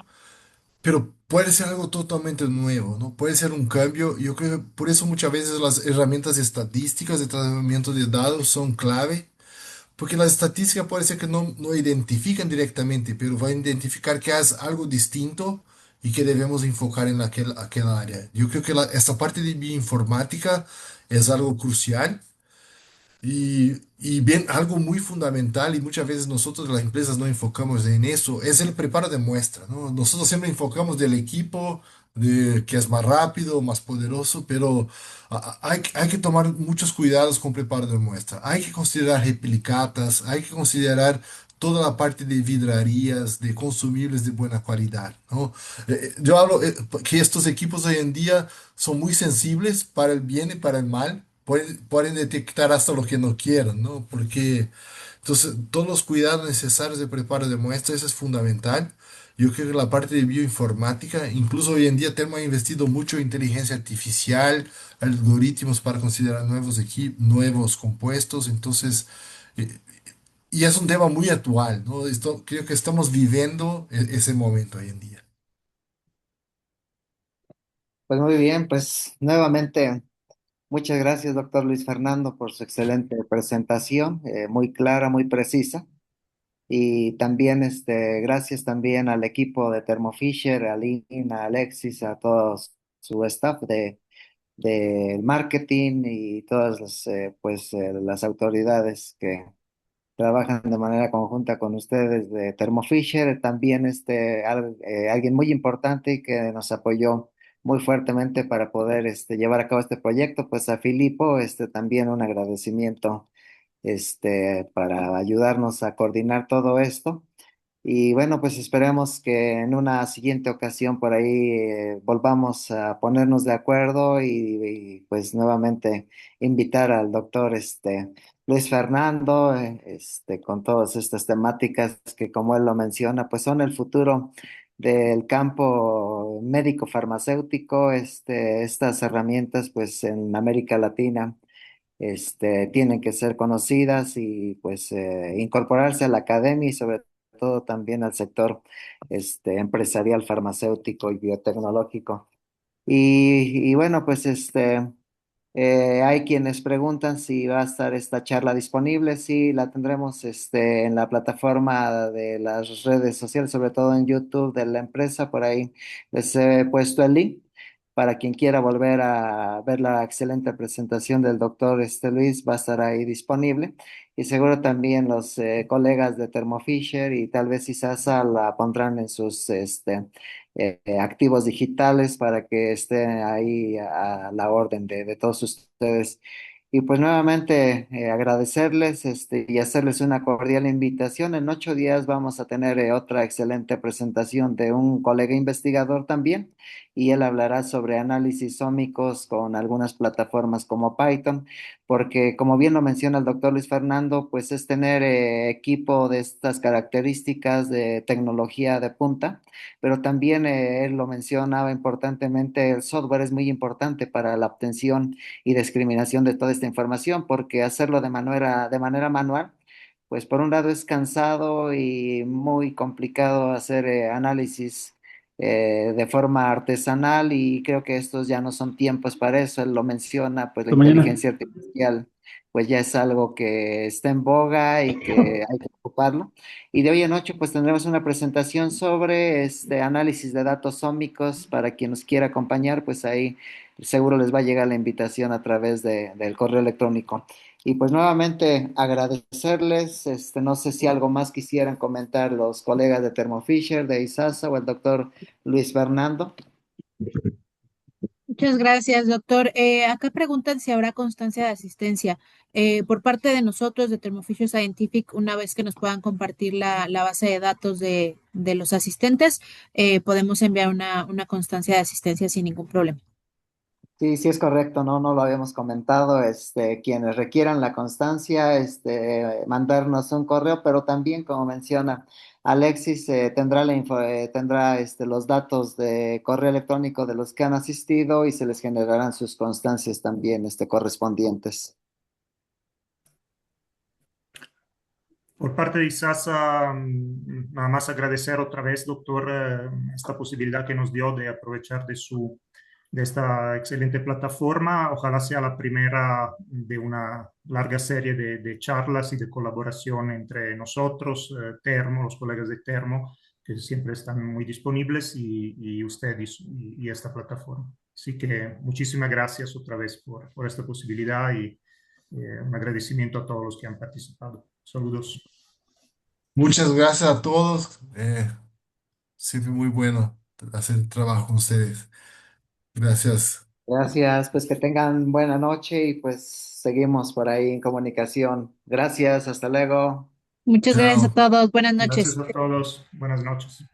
pero puede ser algo totalmente nuevo, ¿no? Puede ser un cambio. Yo creo que por eso muchas veces las herramientas estadísticas de tratamiento de datos son clave, porque las estadísticas puede ser que no identifican directamente, pero van a identificar que es algo distinto y que debemos enfocar en aquel área. Yo creo que esta parte de bioinformática es algo crucial. Y bien, algo muy fundamental y muchas veces nosotros las empresas no enfocamos en eso, es el preparo de muestra, ¿no? Nosotros siempre enfocamos del equipo que es más rápido, más poderoso, pero hay que tomar muchos cuidados con preparo de muestra. Hay que considerar replicatas, hay que considerar toda la parte de vidrarías, de consumibles de buena calidad, ¿no? Yo hablo que estos equipos hoy en día son muy sensibles para el bien y para el mal. Pueden detectar hasta lo que no quieran, ¿no? Porque entonces todos los cuidados necesarios de preparo de muestras, eso es fundamental. Yo creo que la parte de bioinformática, incluso hoy en día Thermo ha investido mucho en inteligencia artificial, algoritmos para considerar nuevos compuestos, entonces, eh, y es un tema muy actual, ¿no? Creo que estamos viviendo ese momento hoy en día. Pues muy bien, pues nuevamente muchas gracias, doctor Luis Fernando, por su excelente presentación, muy clara, muy precisa. Y también, gracias también al equipo de Thermo Fisher, a Lynn, a Alexis, a todo su staff de marketing y todas las, pues, las autoridades que trabajan de manera conjunta con ustedes de Thermo Fisher, también alguien muy importante que nos apoyó muy fuertemente para poder llevar a cabo este proyecto, pues a Filipo, también un agradecimiento para ayudarnos a coordinar todo esto. Y bueno, pues esperemos que en una siguiente ocasión por ahí volvamos a ponernos de acuerdo pues nuevamente invitar al doctor Luis Fernando con todas estas temáticas que como él lo menciona, pues son el futuro del campo médico farmacéutico, estas herramientas pues en América Latina tienen que ser conocidas y pues incorporarse a la academia y sobre todo también al sector empresarial, farmacéutico y biotecnológico. Y bueno, pues hay quienes preguntan si va a estar esta charla disponible. Sí, la tendremos en la plataforma de las redes sociales, sobre todo en YouTube de la empresa. Por ahí les he puesto el link para quien quiera volver a ver la excelente presentación del doctor Luis, va a estar ahí disponible. Y seguro también los colegas de Thermo Fisher y tal vez ISASA la pondrán en sus activos digitales para que esté ahí a la orden de todos ustedes. Y pues nuevamente agradecerles y hacerles una cordial invitación. En 8 días vamos a tener otra excelente presentación de un colega investigador también y él hablará sobre análisis ómicos con algunas plataformas como Python, porque como bien lo menciona el doctor Luis Fernando, pues es tener equipo de estas características de tecnología de punta, pero también él lo mencionaba importantemente, el software es muy importante para la obtención y discriminación de toda esta información, porque hacerlo de manera manual, pues por un lado es cansado y muy complicado hacer análisis de forma artesanal y creo que estos ya no son tiempos para eso, él lo menciona, pues la Hasta mañana. inteligencia artificial pues ya es algo que está en boga y que hay que ocuparlo. Y de hoy en ocho, pues tendremos una presentación sobre este análisis de datos ómicos. Para quien nos quiera acompañar, pues ahí seguro les va a llegar la invitación a través del correo electrónico. Y pues nuevamente agradecerles, no sé si algo más quisieran comentar los colegas de Thermo Fisher, de ISASA o el doctor Luis Fernando. Muchas gracias, doctor. Acá preguntan si habrá constancia de asistencia por parte de nosotros de Thermo Fisher Scientific, una vez que nos puedan compartir la base de datos de los asistentes, podemos enviar una constancia de asistencia sin ningún problema. Sí, sí es correcto, no lo habíamos comentado, quienes requieran la constancia, mandarnos un correo, pero también, como menciona Alexis, tendrá tendrá los datos de correo electrónico de los que han asistido y se les generarán sus constancias también, correspondientes. Por parte de ISASA, nada más agradecer otra vez, doctor, esta posibilidad que nos dio de aprovechar de esta excelente plataforma. Ojalá sea la primera de una larga serie de charlas y de colaboración entre nosotros, Termo, los colegas de Termo, que siempre están muy disponibles, y usted y esta plataforma. Así que muchísimas gracias otra vez por esta posibilidad y un agradecimiento a todos los que han participado. Saludos. Muchas gracias a todos. Siempre muy bueno hacer trabajo con ustedes. Gracias. Gracias, pues que tengan buena noche y pues seguimos por ahí en comunicación. Gracias, hasta luego. Muchas gracias a Chao. todos. Buenas noches. Gracias a todos. Buenas noches.